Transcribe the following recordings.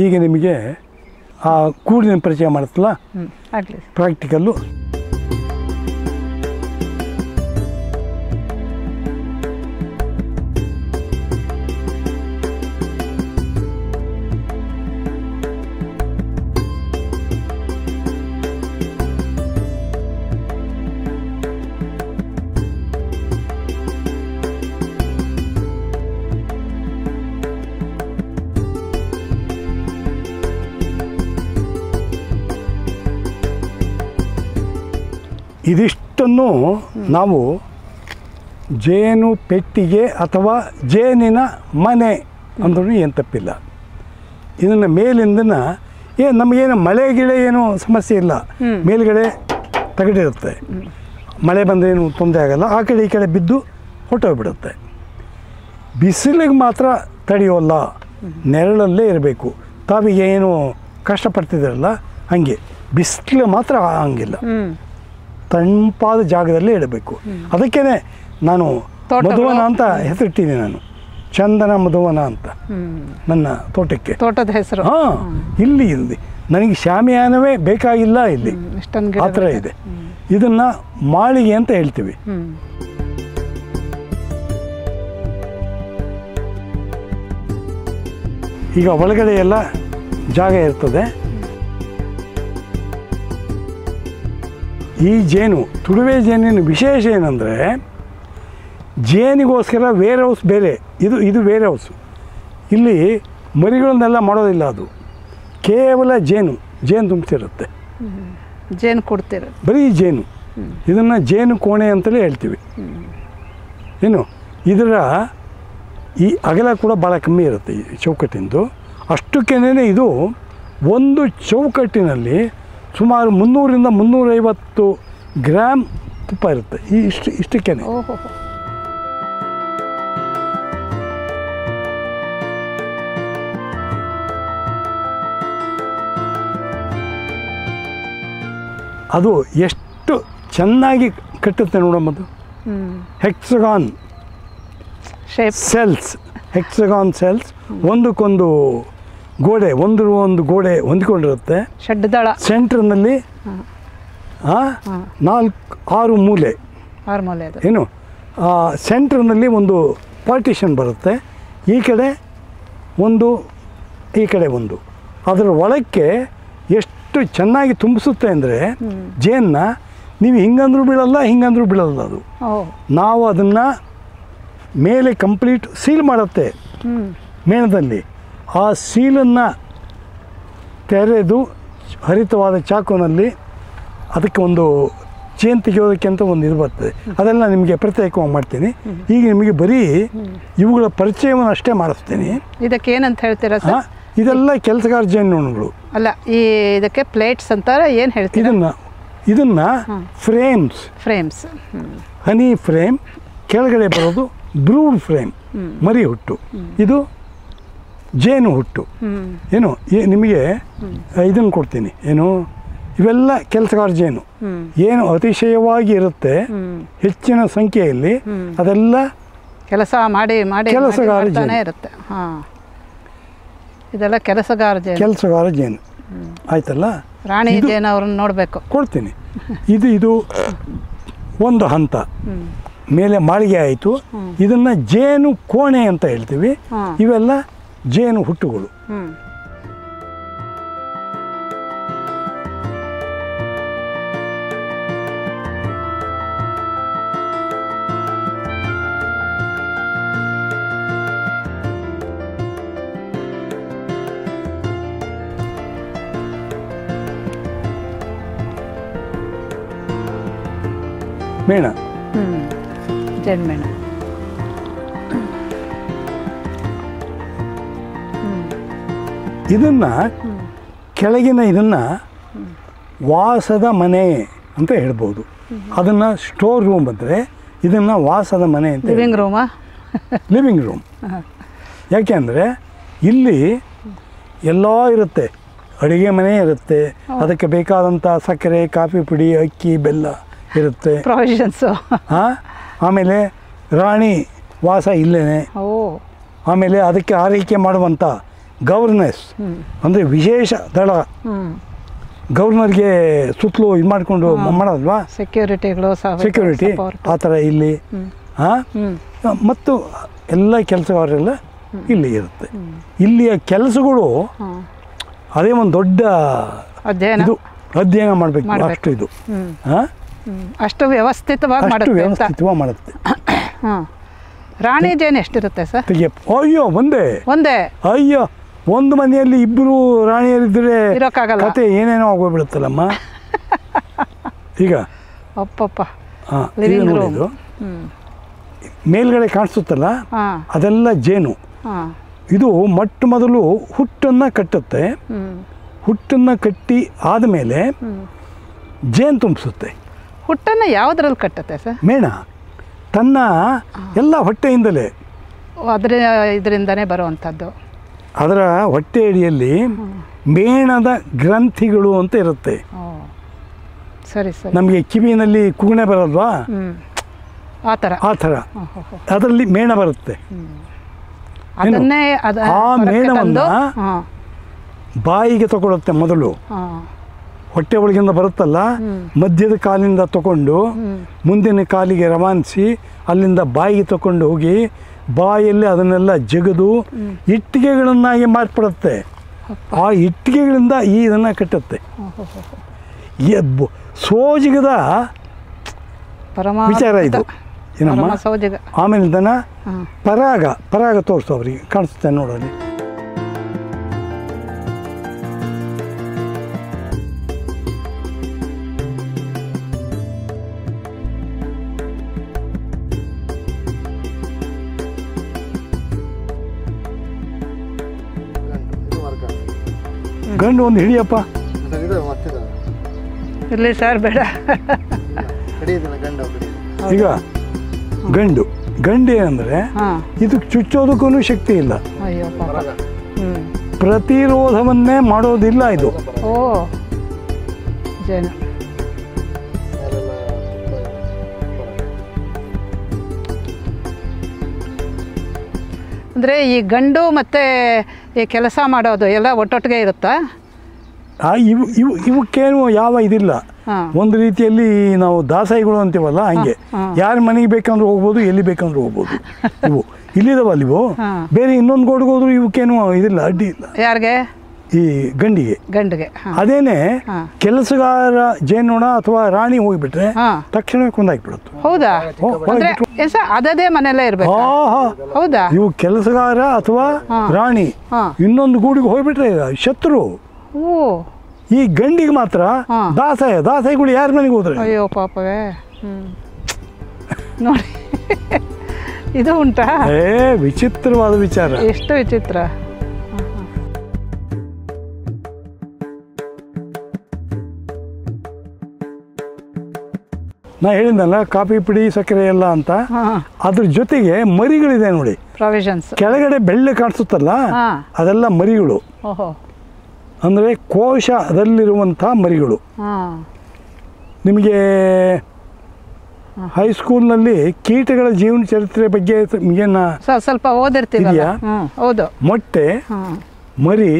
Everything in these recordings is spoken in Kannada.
ಈಗ ನಿಮಗೆ ಆ ಕೂಡಿನ ಪರಿಚಯ ಮಾಡುತ್ತಲ್ಲ ಪ್ರಾಕ್ಟಿಕಲ್ಲು. ಇದಿಷ್ಟನ್ನು ನಾವು ಜೇನು ಪೆಟ್ಟಿಗೆ ಅಥವಾ ಜೇನಿನ ಮನೆ ಅಂದ್ರೂ ಏನು ತಪ್ಪಿಲ್ಲ. ಇದನ್ನು ಮೇಲಿಂದನ ನಮಗೇನು ಮಳೆ ಗಿಳೆ ಏನೂ ಸಮಸ್ಯೆ ಇಲ್ಲ. ಮೇಲ್ಗಡೆ ತಗಡಿರುತ್ತೆ, ಮಳೆ ಬಂದರೆ ಏನು ತೊಂದರೆ ಆಗೋಲ್ಲ. ಆ ಕಡೆ ಈ ಕಡೆ ಬಿದ್ದು ಹೊಟ್ಟೋಗ್ಬಿಡುತ್ತೆ. ಬಿಸಿಲಿಗೆ ಮಾತ್ರ ತಡೆಯೋಲ್ಲ, ನೆರಳಲ್ಲೇ ಇರಬೇಕು. ತಾವೀಗ ಏನು ಕಷ್ಟಪಡ್ತಿದ್ದೀರಲ್ಲ ಹಾಗೆ ಬಿಸಿಲು ಮಾತ್ರ ಹಂಗಿಲ್ಲ, ತಂಪಾದ ಜಾಗದಲ್ಲೇ ಇಡಬೇಕು. ಅದಕ್ಕೇ ನಾನು ಮಧುವನ ಅಂತ ಹೆಸರಿಟ್ಟಿದ್ದೀನಿ. ನಾನು ಚಂದನ ಮಧುವನ ಅಂತ ನನ್ನ ತೋಟಕ್ಕೆ, ತೋಟದ ಹೆಸರು. ಇಲ್ಲಿ ನನಗೆ ಶಾಮಿಯಾನವೇ ಬೇಕಾಗಿಲ್ಲ, ಇಲ್ಲಿ ಆ ಥರ ಇದೆ. ಇದನ್ನು ಮಾಳಿಗೆ ಅಂತ ಹೇಳ್ತೀವಿ. ಈಗ ಒಳಗಡೆ ಎಲ್ಲ ಜಾಗ ಇರ್ತದೆ. ಈ ಜೇನು, ತುಡುವೆ ಜೇನಿನ ವಿಶೇಷ ಏನಂದರೆ ಜೇನಿಗೋಸ್ಕರ ವೇರ್ ಹೌಸ್ ಬೇರೆ, ಇದು ವೇರ್ ಹೌಸು. ಇಲ್ಲಿ ಮರಿಗಳನ್ನೆಲ್ಲ ಮಾಡೋದಿಲ್ಲ, ಅದು ಕೇವಲ ಜೇನು ತುಂಬಿಸಿರುತ್ತೆ. ಜೇನು ಕೊಡ್ತೀರ, ಬರೀ ಜೇನು. ಇದನ್ನು ಜೇನು ಕೋಣೆ ಅಂತಲೇ ಹೇಳ್ತೀವಿ. ಏನು ಇದರ ಈ ಅಗಲ ಕೂಡ ಭಾಳ ಕಮ್ಮಿ ಇರುತ್ತೆ ಈ ಚೌಕಟ್ಟಿಂದು. ಅಷ್ಟಕ್ಕೇನೆ ಇದು ಒಂದು ಚೌಕಟ್ಟಿನಲ್ಲಿ ಸುಮಾರು 300 to 350 ಗ್ರಾಮ್ ತುಪ್ಪ ಇರುತ್ತೆ. ಇಷ್ಟಕ್ಕೇ ಅದು ಎಷ್ಟು ಚೆನ್ನಾಗಿ ಕಟ್ಟುತ್ತೆ ನೋಡಮ್ಮದು. ಹೆಕ್ಸಗಾನ್ ಸೆಲ್ಸ್, ಹೆಕ್ಸಗಾನ್ ಸೆಲ್ಸ್, ಒಂದಕ್ಕೊಂದು ಗೋಡೆ, ಒಂದು ಗೋಡೆ ಹೊಂದ್ಕೊಂಡಿರುತ್ತೆ. ಸೆಂಟ್ರ್ನಲ್ಲಿ 4-6 ಮೂಲೆ, ಏನು ಸೆಂಟ್ರ್ನಲ್ಲಿ ಒಂದು ಪಾರ್ಟಿಷನ್ ಬರುತ್ತೆ. ಈ ಕಡೆ ಒಂದು, ಈ ಕಡೆ ಒಂದು. ಅದರ ಒಳಕ್ಕೆ ಎಷ್ಟು ಚೆನ್ನಾಗಿ ತುಂಬಿಸುತ್ತೆ ಅಂದರೆ ಜೇನ್ನ ನೀವು ಹಿಂಗಂದ್ರೂ ಬೀಳಲ್ಲ, ಹಿಂಗಂದ್ರೂ ಬೀಳಲ್ಲ. ಅದು ನಾವು ಅದನ್ನು ಮೇಲೆ ಕಂಪ್ಲೀಟ್ ಸೀಲ್ ಮಾಡುತ್ತೆ ಮೇಣದಲ್ಲಿ. ಆ ಸೀಲನ್ನು ತೆರೆದು ಹರಿತವಾದ ಚಾಕುನಲ್ಲಿ ಅದಕ್ಕೆ ಒಂದು ಚೇನ್ ತೆಗೆಯೋದಕ್ಕೆ ಅಂತ ಒಂದು ಇದು ಬರ್ತದೆ. ಅದೆಲ್ಲ ನಿಮಗೆ ಪ್ರತ್ಯೇಕವಾಗಿ ಮಾಡ್ತೀನಿ. ಈಗ ನಿಮಗೆ ಬರೀ ಇವುಗಳ ಪರಿಚಯವನ್ನು ಅಷ್ಟೇ ಮಾಡಿಸ್ತೀನಿ. ಇದಕ್ಕೆ ಏನಂತ ಹೇಳ್ತೀರಾ ಸರ್? ಇದೆಲ್ಲ ಕೆಲಸಗಾರ ಜೇನುನೊಣಗಳು ಅಲ್ಲ, ಈ ಇದಕ್ಕೆ ಪ್ಲೇಟ್ಸ್ ಅಂತಾರೆ, ಏನು ಹೇಳ್ತೀರಾ? ಇದನ್ನು ಫ್ರೇಮ್ಸ್, ಹನಿ ಫ್ರೇಮ್, ಕೆಳಗಡೆ ಬರೋದು ಬ್ರೂಡ್ ಫ್ರೇಮ್, ಮರಿ ಹುಟ್ಟು. ಇದು ಜೇನು ಹುಟ್ಟು. ಏನು ನಿಮಗೆ ಇದನ್ನು ಕೊಡ್ತೀನಿ, ಏನು ಇವೆಲ್ಲ ಕೆಲಸಗಾರ ಜೇನು. ಏನು ಅತಿಶಯವಾಗಿ ಇರುತ್ತೆ ಹೆಚ್ಚಿನ ಸಂಖ್ಯೆಯಲ್ಲಿ, ಅದೆಲ್ಲ ಕೆಲಸ ಮಾಡಿ ಕೆಲಸಗಾರ ಜೇನು ಇರುತ್ತೆ. ಇದೆಲ್ಲ ಕೆಲಸಗಾರ ಜೇನು ಆಯ್ತಲ್ಲ. ರಾಣಿ ಜೇನು ಅವ್ರನ್ನ ನೋಡಬೇಕು, ಕೊಡ್ತೀನಿ. ಇದು ಒಂದು ಹಂತ ಮೇಲೆ ಮಾಳಿಗೆ ಆಯಿತು. ಇದನ್ನು ಜೇನು ಕೋಣೆ ಅಂತ ಹೇಳ್ತೀವಿ. ಇವೆಲ್ಲ ಜೇನು ಹುಟ್ಟುಗಳು. ಮೇಣ, ಜೇನುಮೇಣ. ಇದನ್ನು ಕೆಳಗಿನ ಇದನ್ನು ವಾಸದ ಮನೆ ಅಂತ ಹೇಳ್ಬೋದು. ಅದನ್ನು ಸ್ಟೋರ್ ರೂಮ್ ಅಂದರೆ ಇದನ್ನು ವಾಸದ ಮನೆ ಅಂತ. Living room. ಯಾಕೆ ಅಂದರೆ ಇಲ್ಲಿ ಎಲ್ಲ ಇರುತ್ತೆ. ಅಡುಗೆ ಮನೆ ಇರುತ್ತೆ, ಅದಕ್ಕೆ ಬೇಕಾದಂಥ ಸಕ್ಕರೆ, ಕಾಫಿ ಪುಡಿ, ಅಕ್ಕಿ, ಬೆಲ್ಲ ಇರುತ್ತೆ, ಪ್ರಾವಿಷನ್ಸು. ಆಮೇಲೆ ರಾಣಿ ವಾಸ ಇಲ್ಲೇನೆ. ಆಮೇಲೆ ಅದಕ್ಕೆ ಆರೈಕೆ ಮಾಡುವಂಥ ಗವರ್ನೆಸ್ ಅಂದರೆ ವಿಶೇಷ ದಳ. ಗವರ್ನರ್ಗೆ ಸುತ್ತಲೂ ಇದು ಮಾಡಿಕೊಂಡು ಮಾಡೋದಲ್ವಾ, ಸೆಕ್ಯೂರಿಟಿಗಳು, ಸೆಕ್ಯೂರಿಟಿ ಆ ಥರ ಇಲ್ಲಿ. ಮತ್ತು ಎಲ್ಲ ಕೆಲಸಗಾರರೆಲ್ಲ ಇಲ್ಲಿ ಇರುತ್ತೆ. ಇಲ್ಲಿಯ ಕೆಲಸಗಳು ಅದೇ ಒಂದು ದೊಡ್ಡ ಇದು ಅಧ್ಯಯನ ಮಾಡಬೇಕು. ಅಷ್ಟು ಇದು ಅಷ್ಟು ವ್ಯವಸ್ಥಿತವಾಗಿ ಮಾಡುತ್ತೆ. ರಾಣಿ ಜೇನು ಎಷ್ಟಿರುತ್ತೆ ಸರ್? ಅಯ್ಯೋ ಒಂದೇ. ಅಯ್ಯೋ, ಒಂದು ಮನೆಯಲ್ಲಿ ಇಬ್ಬರು ರಾಣಿಯರಿದ್ದರೆ ಕತೆ ಏನೇನೋ ಆಗೋಗ್ಬಿಡುತ್ತಲ್ಲಮ್ಮ. ಈಗ ಅಪ್ಪಪ್ಪ ನೋಡಿದ್ದು ಮೇಲ್ಗಡೆ ಕಾಣಿಸುತ್ತಲ್ಲ, ಅದೆಲ್ಲ ಜೇನು. ಇದು ಮೊಟ್ಟ ಮೊದಲು ಹುಟ್ಟನ್ನು ಕಟ್ಟುತ್ತೆ. ಹುಟ್ಟನ್ನು ಕಟ್ಟಿ ಆದಮೇಲೆ ಜೇನು ತುಂಬಿಸುತ್ತೆ. ಹುಟ್ಟನ್ನು ಯಾವುದ್ರಲ್ಲಿ ಕಟ್ಟುತ್ತೆ ಸರ್? ಮೇಣ ತನ್ನ ಎಲ್ಲ ಹೊಟ್ಟೆಯಿಂದಲೇ, ಇದರಿಂದನೇ ಬರುವಂಥದ್ದು. ಅದರ ಹೊಟ್ಟೆ ಅಡಿಯಲ್ಲಿ ಮೇಣದ ಗ್ರಂಥಿಗಳು ಅಂತ ಇರುತ್ತೆ. ಸರಿ ಸರಿ. ನಮಗೆ ಕಿವಿನಲ್ಲಿ ಕುಗುಣೆ ಬರಲ್ವಾ, ಆ ಥರ ಅದರಲ್ಲಿ ಮೇಣ ಬರುತ್ತೆ. ಆ ಮೇಣವನ್ನು ಬಾಯಿಗೆ ತಗೊಳುತ್ತೆ. ಮೊದಲು ಹೊಟ್ಟೆ ಒಳಗಿಂದ ಬರುತ್ತಲ್ಲ, ಮಧ್ಯದ ಕಾಲಿಂದ ತಗೊಂಡು ಮುಂದಿನ ಕಾಲಿಗೆ ರವಾನಿಸಿ ಅಲ್ಲಿಂದ ಬಾಯಿಗೆ ತಗೊಂಡು ಹೋಗಿ ಬಾಯಲ್ಲಿ ಅದನ್ನೆಲ್ಲ ಜಗದು ಇಟ್ಟಿಗೆಗಳನ್ನಾಗಿ ಮಾರ್ಪಡುತ್ತೆ. ಆ ಇಟ್ಟಿಗೆಗಳಿಂದ ಇದನ್ನು ಕಟ್ಟುತ್ತೆ. ಸೋಜಿಗದ ವಿಚಾರ ಇದು ಏನಮ್ಮ. ಆಮೇಲೆ ದನ ಪರಾಗ ತೋರಿಸು, ಅವರಿಗೆ ಕಾಣಿಸುತ್ತೆ ನೋಡೋದು. ಗಂಡು ಒಂದು ಹಿಡಿಯಪ್ಪ. ಇರಲಿ ಸರ್, ಬೇಡ. ಈಗ ಗಂಡು ಏನಂದ್ರೆ ಇದಕ್ಕೆ ಚುಚ್ಚೋದಕ್ಕೂ ಶಕ್ತಿ ಇಲ್ಲ, ಪ್ರತಿರೋಧವನ್ನೇ ಮಾಡೋದಿಲ್ಲ ಇದು. ಓ ಜೇನು. ಅಂದರೆ ಈ ಗಂಡು ಮತ್ತು ಈ ಕೆಲಸ ಮಾಡೋದು ಎಲ್ಲ ಒಟ್ಟೊಟ್ಟಿಗೆ ಇರುತ್ತಾ? ಇವಕ್ಕೇನು ಯಾವ ಇದಿಲ್ಲ. ಒಂದು ರೀತಿಯಲ್ಲಿ ನಾವು ದಾಸಾಯಿಗಳು ಅಂತೀವಲ್ಲ, ಹಂಗೆ ಯಾರ ಮನೆಗೆ ಬೇಕಂದ್ರೆ ಹೋಗ್ಬೋದು, ಎಲ್ಲಿ ಬೇಕಂದ್ರೆ ಹೋಗ್ಬೋದು. ಇವು ಇಲ್ಲಿದಾವಲ್ಲ, ಇವು ಬೇರೆ ಇನ್ನೊಂದು ಗೋಡಿಗೆ ಹೋದ್ರು ಇವಕ್ಕೇನು ಇದಿಲ್ಲ, ಅಡ್ಡಿ ಇಲ್ಲ. ಯಾರಿಗೆ? ಈ ಗಂಡಿಗೆ. ಅದೇನೆ ಕೆಲಸಗಾರ ಜೇನುನೊಣ ಅಥವಾ ರಾಣಿ ಹೋಗಿಬಿಟ್ರೆ ತಕ್ಷಣವೇ ಕೊಂದಾಕ್ಬಿಡುತ್ತೆ. ಹೌದಾ? ಅದೇ ಮನೆಯಲ್ಲೇ ಇರ್ಬೇಕು. ಹೌದಾ? ಇವು ಕೆಲಸಗಾರ ಅಥವಾ ರಾಣಿ ಇನ್ನೊಂದು ಗೂಡಿಗೆ ಹೋಗ್ಬಿಟ್ರೆ ಶತ್ರು. ಈ ಗಂಡಿಗೆ ಮಾತ್ರ ದಾಸಾಯಿಗಳು ಯಾರ ಮನೆಗೆ ಹೋದ್ರೆ. ಅಯ್ಯೋ ಪಾಪವೇ. ನೋಡಿ, ಇದು ಉಂಟಾ? ವಿಚಿತ್ರವಾದ ವಿಚಾರ. ಎಷ್ಟು ವಿಚಿತ್ರ. ನಾ ಹೇಳಿದ್ನಲ್ಲ ಕಾಫಿ ಪುಡಿ ಸಕ್ಕರೆ ಎಲ್ಲ ಅಂತ, ಅದ್ರ ಜೊತೆಗೆ ಮರಿಗಳಿದೆ ನೋಡಿ. ಪ್ರಾವಿಷನ್ಸ್ ಕೆಳಗಡೆ ಬೆಳ್ಳೆ ಕಾಣಿಸುತ್ತಲ್ಲ, ಅದೆಲ್ಲ ಮರಿಗಳು. ಅಂದರೆ ಕೋಶದಲ್ಲಿರುವಂಥ ಮರಿಗಳು. ನಿಮಗೆ ಹೈಸ್ಕೂಲ್ನಲ್ಲಿ ಕೀಟಗಳ ಜೀವನ ಚರಿತ್ರೆ ಬಗ್ಗೆ ಸ್ವಲ್ಪ ಓದಿರ್ತೀವಿ. ಹೌದು. ಮೊಟ್ಟೆ, ಮರಿ,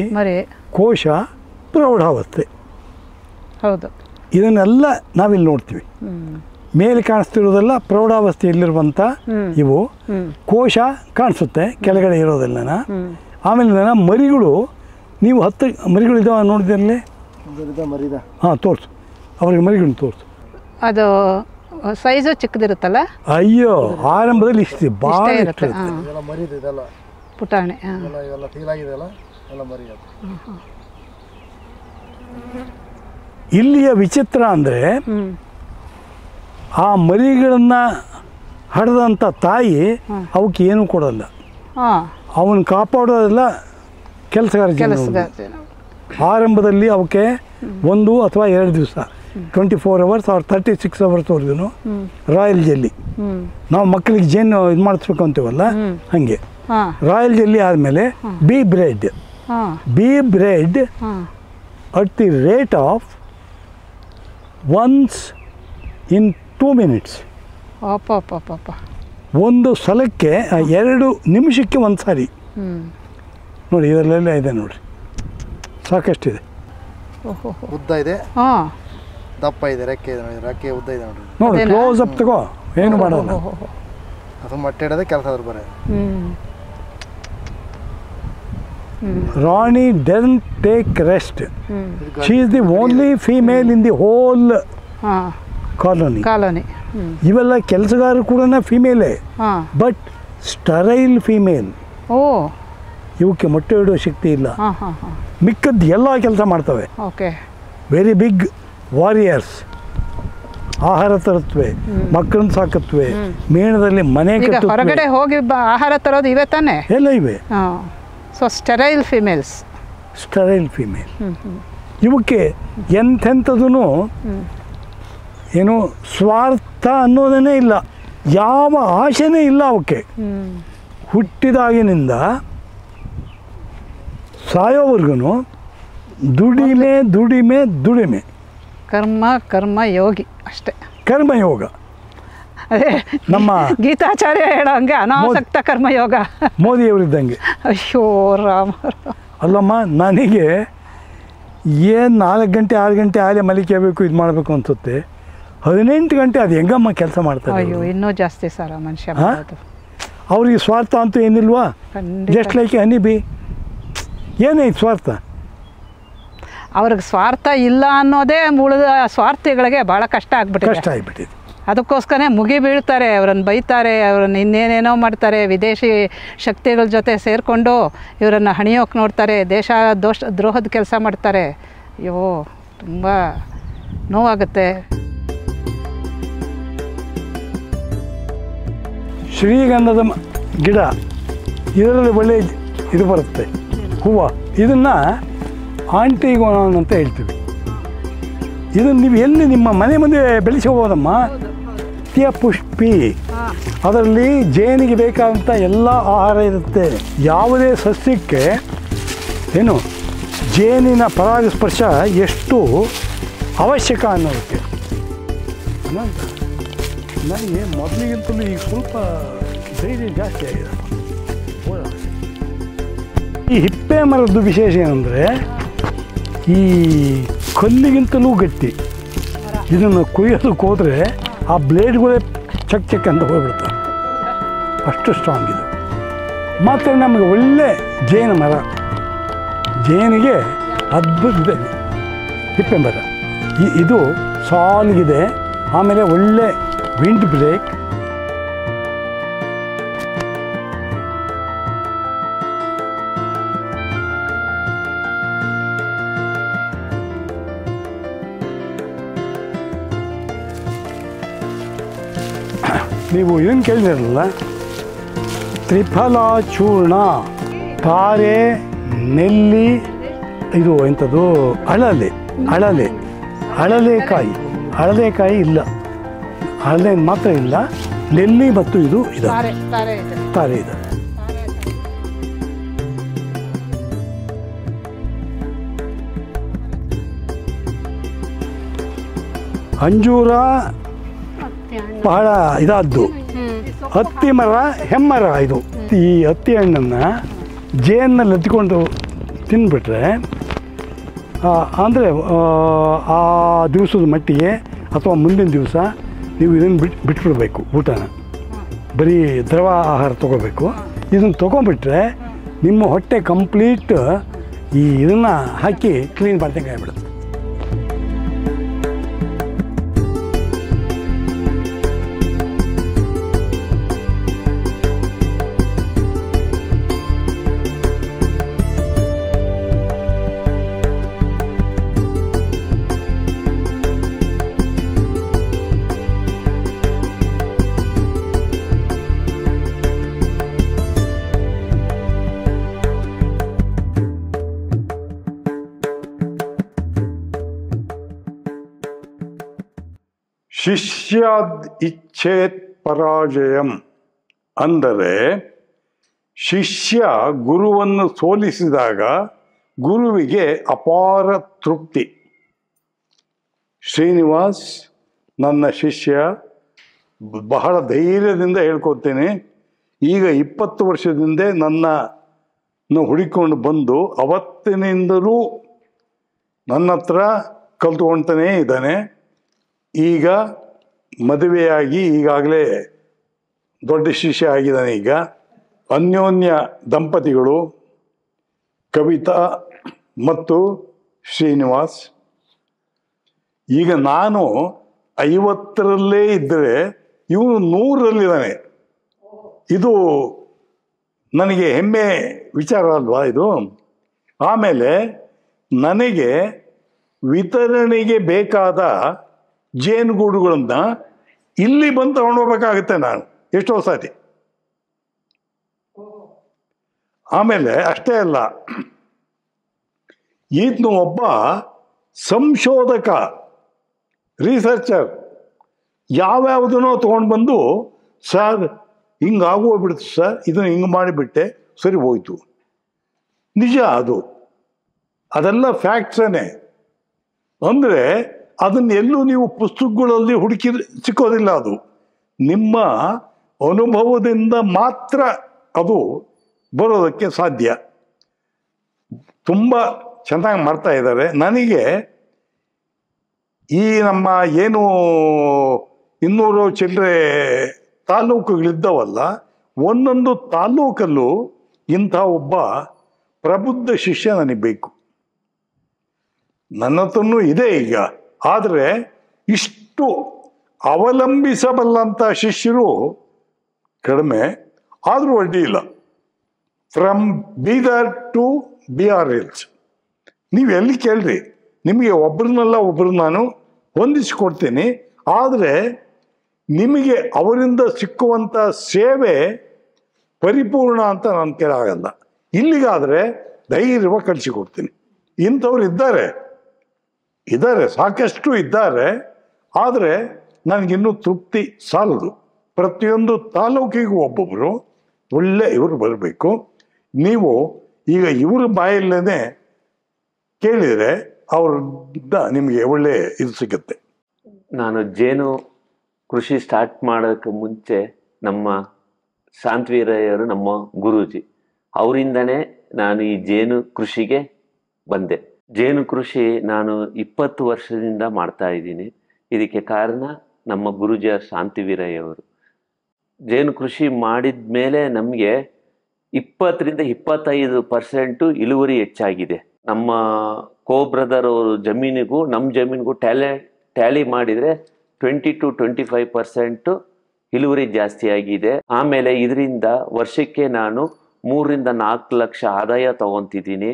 ಕೋಶ, ಪ್ರೌಢಾವಸ್ಥೆ. ಹೌದು. ಇದನ್ನೆಲ್ಲ ನಾವಿಲ್ಲಿ ನೋಡ್ತೀವಿ. ಮೇಲೆ ಕಾಣಿಸ್ತಿರೋದೆಲ್ಲ ಪ್ರೌಢಾವಸ್ಥೆಯಲ್ಲಿರುವಂಥ ಇವು. ಕೋಶ ಕಾಣಿಸುತ್ತೆ ಕೆಳಗಡೆ ಇರೋದೆಲ್ಲ. ಆಮೇಲೆ ಮರಿಗಳು, ನೀವು 10 ಮರಿಗಳು ಇದಾವ ನೋಡಿದಲ್ಲಿ. ತೋರಿಸು ಅವ್ರಿಗೆ ಮರಿಗಳನ್ನ ತೋರಿಸು. ಅದು ಸೈಜು ಚಿಕ್ಕದಿರುತ್ತಲ್ಲ. ಅಯ್ಯೋ, ಆರಂಭದಲ್ಲಿ ಇಷ್ಟು ಭಾಳ ಇರುತ್ತೆ ಪುಟಾಣಿ. ಇಲ್ಲಿಯ ವಿಚಿತ್ರ ಅಂದರೆ ಆ ಮರಿಗಳನ್ನು ಹಡೆದಂಥ ತಾಯಿ ಅವಕ್ಕೆ ಏನೂ ಕೊಡೋಲ್ಲ. ಅವನು ಕಾಪಾಡೋದೆಲ್ಲ ಕೆಲಸಗಾರ. ಆರಂಭದಲ್ಲಿ ಅವಕ್ಕೆ 1 ಅಥವಾ 2 ದಿವಸ 24 ಅವರ್ಸ್ ಅವ್ರು 36 ಅವರ್ಸ್ವರೆಗೂ ರಾಯಲ್ ಜೆಲ್ಲಿ. ನಾವು ಮಕ್ಕಳಿಗೆ ಜೇನು ಇದು ಮಾಡಿಸ್ಬೇಕು ಅಂತೀವಲ್ಲ, ಹಾಗೆ ರಾಯಲ್ ಜೆಲ್ಲಿ ಆದಮೇಲೆ B bread at the rate of once in 2 minutes. ಒಂದು ಸಲಕ್ಕೆ 2 ನಿಮಿಷಕ್ಕೆ ಒಂದು ಸಾರಿ ನೋಡಿ ಇದರಲ್ಲೆಲ್ಲ ಇದೆ ನೋಡಿರಿ, ಸಾಕಷ್ಟಿದೆ. ಓಹೋ ಉದ್ದ ಇದೆ, ಹಾಂ ದಪ್ಪ ಇದೆ, ರೆಕ್ಕೆ ಇದೆ ನೋಡಿ, ರೆಕ್ಕೆ ಉದ್ದ ಇದೆ ನೋಡಿ. ನೋಡಿ ಕ್ಲೋಸ್ ಅಪ್ ತಗೋ, ಏನು ಮಾಡೋಲ್ಲ. ಅದು ಮೊಟ್ಟೆ ಇಡೋದೇ ಕೆಲಸ ಅದ್ರ ಬರೀ. Rani doesn't take rest. She is the only female in the whole ಹಾಂ ಕಾಲೋನಿ. ಕಾಲೋನಿ. ಇವೆಲ್ಲ ಕೆಲಸಗಾರರು ಕೂಡ ಫೀಮೇಲೇ, ಹಾಂ ಬಟ್ ಸ್ಟರೈಲ್ ಫೀಮೇಲ್. ಓ ಇವಕ್ಕೆ ಮೊಟ್ಟೆ ಇಡೋ ಶಕ್ತಿ ಇಲ್ಲ. ಹಾಂ ಹಾಂ ಹಾಂ ಮಿಕ್ಕದ್ದು ಎಲ್ಲ ಕೆಲಸ ಮಾಡ್ತವೆ. ಓಕೆ. Very big warriors. ಆಹಾರ ತರುತ್ತವೆ, ಮಕ್ಕಳನ್ನ ಸಾಕತ್ವೆ, ಮೇಣದಲ್ಲಿ ಮನೆ ಈಗ ಕಟ್ಟುತ್ತವೆ, ಹೊರಗಡೆ ಹೋಗಿ ಆಹಾರ ತರೋದು ಇವೆ ತಾನೆ. ಎಲ್ಲ ಇವೆ. ಹಾಂ so sterile females. Sterile female. ಇವಕ್ಕೆ ಎಂಥೆಂಥದೂ ಏನು ಸ್ವಾರ್ಥ ಅನ್ನೋದೇ ಇಲ್ಲ, ಯಾವ ಆಶೆನೇ ಇಲ್ಲ ಅವಕ್ಕೆ. ಹುಟ್ಟಿದಾಗಿನಿಂದ ಸಾಯೋವರೆಗೂ ದುಡಿಮೆ ದುಡಿಮೆ ದುಡಿಮೆ. ಕರ್ಮ ಕರ್ಮ ಯೋಗಿ ಅಷ್ಟೇ. ಕರ್ಮಯೋಗ. ಅದೇ ನಮ್ಮ ಗೀತಾಚಾರ್ಯ ಹೇಳೋ ಹಂಗೆ ಅನಾಸಕ್ತ ಕರ್ಮಯೋಗ. ಮೋದಿಯವರಿದ್ದಂಗೆ. ಅಯ್ಯೋ ರಾಮ. ಅಲ್ಲಮ್ಮ, ನನಗೆ ಏನು 4 ಗಂಟೆ 6 ಗಂಟೆ ಆಲೆ ಮಲಿಕೆಬೇಕು, ಇದು ಮಾಡಬೇಕು ಅನ್ಸುತ್ತೆ. 18 ಗಂಟೆ ಅದು ಹೆಂಗಮ್ಮ ಕೆಲಸ ಮಾಡ್ತಾರೆ. ಅಯ್ಯೋ ಇನ್ನೂ ಜಾಸ್ತಿ ಸರ ಮನುಷ್ಯ ಮಾಡೋದು. ಅವ್ರಿಗೆ ಸ್ವಾರ್ಥ ಅಂತೂ ಏನಿಲ್ವಾ? ಖಂಡಿತ. Just like honey bee. ಏನೈತೆ ಸ್ವಾರ್ಥ? ಅವ್ರಿಗೆ ಸ್ವಾರ್ಥ ಇಲ್ಲ ಅನ್ನೋದೇ ಉಳಿದ ಸ್ವಾರ್ಥಿಗಳಿಗೆ ಭಾಳ ಕಷ್ಟ ಕಷ್ಟ ಆಗ್ಬಿಟ್ಟಿದೆ. ಆಗಿಬಿಟ್ಟಿದೆ. ಅದಕ್ಕೋಸ್ಕರ ಮುಗಿ ಬೀಳ್ತಾರೆ, ಅವ್ರನ್ನ ಬೈತಾರೆ, ಅವ್ರನ್ನ ಇನ್ನೇನೇನೋ ಮಾಡ್ತಾರೆ, ವಿದೇಶಿ ಶಕ್ತಿಗಳ ಜೊತೆ ಸೇರಿಕೊಂಡು ಇವರನ್ನು ಹಣಿಯೋಕೆ ನೋಡ್ತಾರೆ, ದೇಶ ದ್ರೋಹದ ಕೆಲಸ ಮಾಡ್ತಾರೆ. ಅಯ್ಯೋ ತುಂಬ ನೋವಾಗುತ್ತೆ. ಶ್ರೀಗಂಧದ ಗಿಡ, ಇದರಲ್ಲಿ ಒಳ್ಳೆ ಇದು ಬರುತ್ತೆ, ಹೂವು. ಇದನ್ನು ಆಂಟಿಗೋನಾನ್ ಅಂತ ಹೇಳ್ತೀವಿ. ಇದನ್ನು ನೀವು ಎಲ್ಲಿ ನಿಮ್ಮ ಮನೆ ಮುಂದೆ ಬೆಳೆಸಬಹುದಮ್ಮ. ನಿತ್ಯ ಪುಷ್ಪಿ. ಅದರಲ್ಲಿ ಜೇನಿಗೆ ಬೇಕಾದಂಥ ಎಲ್ಲ ಆಹಾರ ಇರುತ್ತೆ. ಯಾವುದೇ ಸಸ್ಯಕ್ಕೆ ಏನು ಜೇನಿನ ಪರಾಗಸ್ಪರ್ಶ ಎಷ್ಟು ಅವಶ್ಯಕ ಅನ್ನೋದಕ್ಕೆ. ನನಗೆ ಮೊದಲಿಗಿಂತಲೂ ಈಗ ಸ್ವಲ್ಪ ಧೈರ್ಯ ಜಾಸ್ತಿ ಆಗಿದೆ. ಈ ಹಿಪ್ಪೆ ಮರದ್ದು ವಿಶೇಷ ಏನಂದರೆ ಈ ಕಲ್ಲಿಗಿಂತಲೂ ಗಟ್ಟಿ. ಇದನ್ನು ಕುಯ್ಯೋದಕ್ಕೆ ಹೋದರೆ ಆ ಬ್ಲೇಡ್ಗಳೇ ಚಕ್ ಚಕ್ ಅಂತ ಹೋಗ್ಬಿಡ್ತವೆ, ಅಷ್ಟು ಸ್ಟ್ರಾಂಗ್ ಇದು. ಮತ್ತು ನಮಗೆ ಒಳ್ಳೆ ಜೇನು ಮರ, ಜೇನಿಗೆ ಅದ್ಭುತ ಇದೆ ಹಿಪ್ಪೆ ಮರ. ಇದು ಸಾಲಿಗಿದೆ, ಆಮೇಲೆ ಒಳ್ಳೆ ವಿಂಡ್ ಬ್ರೇಕ್. ನೀವು ಏನು ಕೇಳಿದಿರಲ್ಲ, ತ್ರಿಫಲ ಚೂರ್ಣ, ತಾರೆ, ನೆಲ್ಲಿ, ಇದು ಎಂಥದ್ದು ಹಳಲೆಕಾಯಿ ಇಲ್ಲ, ಹಳದೆ ಮಾತ್ರ ಇಲ್ಲ, ನೆಲ್ಲಿ ಮತ್ತು ಇದು ಇದೆ, ತಾರೆ ಇದೆ. ಅಂಜೂರ ಬಹಳ ಇದಾದ್ದು. ಹತ್ತಿ ಮರ ಹೆಮ್ಮರ. ಇದು ಈ ಹತ್ತಿ ಹಣ್ಣನ್ನು ಜೇನಲ್ಲಿ ಎತ್ಕೊಂಡು ತಿಂದುಬಿಟ್ರೆ ಅಂದರೆ ಆ ದಿವಸದ ಮಟ್ಟಿಗೆ ಅಥವಾ ಮುಂದಿನ ದಿವಸ ನೀವು ಇದನ್ನು ಬಿಟ್ಬಿಡ್ಬೇಕು ಊಟನ. ಬರೀ ದ್ರವ ಆಹಾರ ತೊಗೋಬೇಕು. ಇದನ್ನು ತೊಗೊಂಬಿಟ್ರೆ ನಿಮ್ಮ ಹೊಟ್ಟೆ ಕಂಪ್ಲೀಟ್ ಈ ಇದನ್ನು ಹಾಕಿ ಕ್ಲೀನ್ ಮಾಡ್ದಂಗೆ ಆಗಿಬಿಡುತ್ತೆ. ಶಿಷ್ಯಾದ್ ಇಚ್ಛೇತ್ ಪರಾಜಯಂ ಅಂದರೆ ಶಿಷ್ಯ ಗುರುವನ್ನು ಸೋಲಿಸಿದಾಗ ಗುರುವಿಗೆ ಅಪಾರ ತೃಪ್ತಿ. ಶ್ರೀನಿವಾಸ್ ನನ್ನ ಶಿಷ್ಯ, ಬಹಳ ಧೈರ್ಯದಿಂದ ಹೇಳ್ಕೊತೀನಿ. ಈಗ 20 ವರ್ಷದಿಂದ ನನ್ನ ಹುಡುಕೊಂಡು ಬಂದು ಅವತ್ತಿನಿಂದಲೂ ನನ್ನ ಹತ್ರ ಕಲ್ತ್ಕೊಳ್ತಾನೇ ಇದ್ದಾನೆ. ಈಗ ಮದುವೆಯಾಗಿ ಈಗಾಗಲೇ ದೊಡ್ಡ ಶಿಷ್ಯ ಆಗಿದ್ದಾನೆ. ಈಗ ಅನ್ಯೋನ್ಯ ದಂಪತಿಗಳು ಕವಿತಾ ಮತ್ತು ಶ್ರೀನಿವಾಸ್. ಈಗ ನಾನು 50ರಲ್ಲೇ ಇದ್ದರೆ ಇವನು 100ರಲ್ಲಿದ್ದಾನೆ. ಇದು ನನಗೆ ಹೆಮ್ಮೆ ವಿಚಾರ ಅಲ್ವಾ ಇದು? ಆಮೇಲೆ ನನಗೆ ವಿತರಣೆಗೆ ಬೇಕಾದ ಜೇನುಗೂಡುಗಳನ್ನು ಇಲ್ಲಿ ಬಂದು ತಗೊಂಡೋಗ್ಬೇಕಾಗುತ್ತೆ ನಾನು ಎಷ್ಟೋ ಸಾರಿ. ಆಮೇಲೆ ಅಷ್ಟೇ ಅಲ್ಲ, ಈತನು ಒಬ್ಬ ಸಂಶೋಧಕ, ರಿಸರ್ಚರ್. ಯಾವ್ಯಾವುದನ್ನೋ ತೊಗೊಂಡು ಬಂದು, ಸರ್ ಹಿಂಗಾಗೋಗ್ಬಿಡ್ತು ಸರ್, ಇದನ್ನು ಹಿಂಗೆ ಮಾಡಿಬಿಟ್ಟೆ, ಸರಿ ಹೋಯ್ತು. ನಿಜ ಅದು, ಅದೆಲ್ಲ ಫ್ಯಾಕ್ಟ್ಸೇ. ಅಂದರೆ ಅದನ್ನೆಲ್ಲೂ ನೀವು ಪುಸ್ತಕಗಳಲ್ಲಿ ಹುಡುಕಿ ಸಿಕ್ಕೋದಿಲ್ಲ. ಅದು ನಿಮ್ಮ ಅನುಭವದಿಂದ ಮಾತ್ರ ಅದು ಬರೋದಕ್ಕೆ ಸಾಧ್ಯ. ತುಂಬ ಚೆನ್ನಾಗಿ ಮಾಡ್ತಾ ಇದ್ದಾರೆ. ನನಗೆ ಈ ನಮ್ಮ ಏನು 200 ಚಿಲ್ಲರೆ ತಾಲೂಕುಗಳಿದ್ದವಲ್ಲ, ಒಂದೊಂದು ತಾಲೂಕಲ್ಲೂ ಇಂಥ ಒಬ್ಬ ಪ್ರಬುದ್ಧ ಶಿಷ್ಯ ನನಗೆ ಬೇಕು. ನನ್ನ ಹತ್ರನೂ ಇದೆ ಈಗ. ಆದರೆ ಇಷ್ಟು ಅವಲಂಬಿಸಬಲ್ಲಂಥ ಶಿಷ್ಯರು ಕಡಿಮೆ, ಆದರೂ ಅಡ್ಡಿ ಇಲ್ಲ. From Bidar to BR Hills ನೀವು ಎಲ್ಲಿ ಕೇಳ್ರಿ, ನಿಮಗೆ ಒಬ್ಬರನ್ನೆಲ್ಲ ಒಬ್ಬರು ನಾನು ಹೊಂದಿಸಿಕೊಡ್ತೀನಿ. ಆದರೆ ನಿಮಗೆ ಅವರಿಂದ ಸಿಕ್ಕುವಂಥ ಸೇವೆ ಪರಿಪೂರ್ಣ ಅಂತ ನನ್ನ ಕೈಲಿ ಆಗಲ್ಲ. ಇಲ್ಲಿಗಾದರೆ ಧೈರ್ಯವಾಗಿ ಕಳಿಸಿಕೊಡ್ತೀನಿ. ಇಂಥವ್ರು ಇದ್ದಾರೆ, ಸಾಕಷ್ಟು ಇದ್ದಾರೆ. ಆದರೆ ನನಗಿನ್ನೂ ತೃಪ್ತಿ ಸಾಲದು. ಪ್ರತಿಯೊಂದು ತಾಲೂಕಿಗೂ ಒಬ್ಬೊಬ್ಬರು ಒಳ್ಳೆ ಇವರು ಬರಬೇಕು. ನೀವು ಈಗ ಇವ್ರ ಬಾಯಲ್ಲೇ ಕೇಳಿದರೆ ಅವ್ರಿಂದ ನಿಮಗೆ ಒಳ್ಳೆ ಇದು ಸಿಗುತ್ತೆ. ನಾನು ಜೇನು ಕೃಷಿ ಸ್ಟಾರ್ಟ್ ಮಾಡೋಕ್ಕೆ ಮುಂಚೆ ನಮ್ಮ ಶಾಂತವೀರಯ್ಯರು ನಮ್ಮ ಗುರೂಜಿ, ಅವರಿಂದನೇ ನಾನು ಈ ಜೇನು ಕೃಷಿಗೆ ಬಂದೆ. ಜೇನು ಕೃಷಿ ನಾನು 20 ವರ್ಷದಿಂದ ಮಾಡ್ತಾ ಇದ್ದೀನಿ. ಇದಕ್ಕೆ ಕಾರಣ ನಮ್ಮ ಗುರೂಜಿಯ ಶಾಂತವೀರಯ್ಯವರು. ಜೇನು ಕೃಷಿ ಮಾಡಿದ ಮೇಲೆ ನಮಗೆ 20ರಿಂದ 25% ಇಳುವರಿ ಹೆಚ್ಚಾಗಿದೆ. ನಮ್ಮ ಬ್ರದರ್ ಅವರು ಜಮೀನಿಗೂ ನಮ್ಮ ಜಮೀನಿಗೂ ಟ್ಯಾಲಿ ಮಾಡಿದರೆ 20 to 25% ಇಳುವರಿ ಜಾಸ್ತಿ ಆಗಿದೆ. ಆಮೇಲೆ ಇದರಿಂದ ವರ್ಷಕ್ಕೆ ನಾನು 3ರಿಂದ 4 ಲಕ್ಷ ಆದಾಯ ತಗೊತಿದ್ದೀನಿ.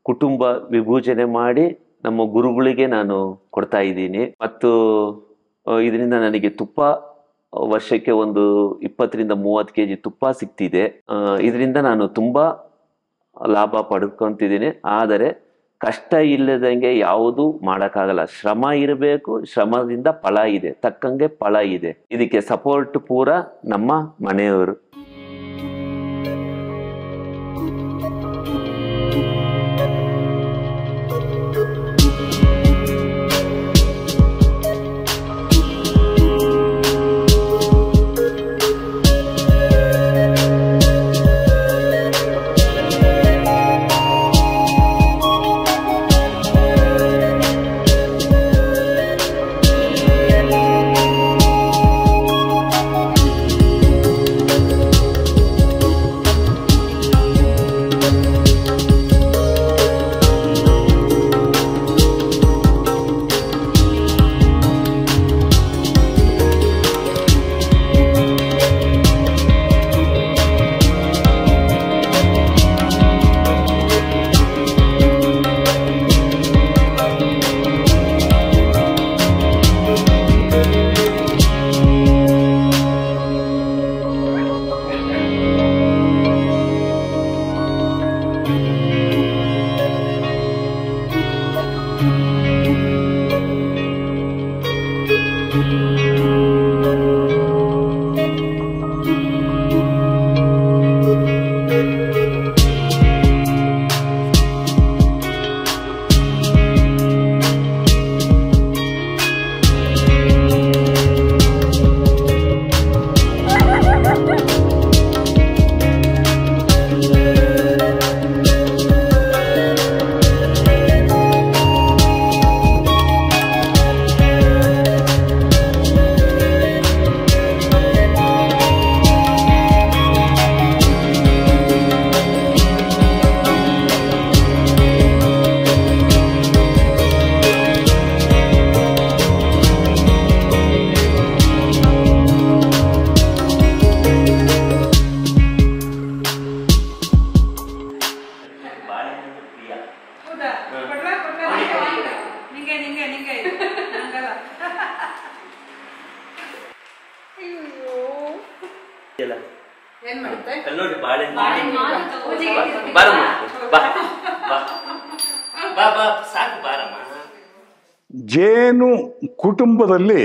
ಕುಟುಂಬ ವಿಭಜನೆ ಮಾಡಿ ನಮ್ಮ ಗುರುಗಳಿಗೆ ನಾನು ಕೊಡ್ತಾ ಇದ್ದೀನಿ. ಮತ್ತು ಇದರಿಂದ ನನಗೆ ತುಪ್ಪ ವರ್ಷಕ್ಕೆ ಒಂದು 20ರಿಂದ 30 kg ತುಪ್ಪ ಸಿಗ್ತಿದೆ. ಇದರಿಂದ ನಾನು ತುಂಬ ಲಾಭ ಪಡ್ಕೊತಿದ್ದೀನಿ. ಆದರೆ ಕಷ್ಟ ಇಲ್ಲದಂಗೆ ಯಾವುದೂ ಮಾಡೋಕ್ಕಾಗಲ್ಲ. ಶ್ರಮ ಇರಬೇಕು, ಶ್ರಮದಿಂದ ಫಲ ಇದೆ, ತಕ್ಕಂಗೆ ಫಲ ಇದೆ. ಇದಕ್ಕೆ ಸಪೋರ್ಟ್ ಪೂರ ನಮ್ಮ ಮನೆಯವರು. ಅಲ್ಲಿ ನೋಡಿ ಬಾಳೆಹಣ್ಣು ಬಾರಮ್ಮ, ಬಾ ಬಾ ಬಾ ಬಾ ಸಾಕು ಬಾರಮ್ಮ. ಜೇನು ಕುಟುಂಬದಲ್ಲಿ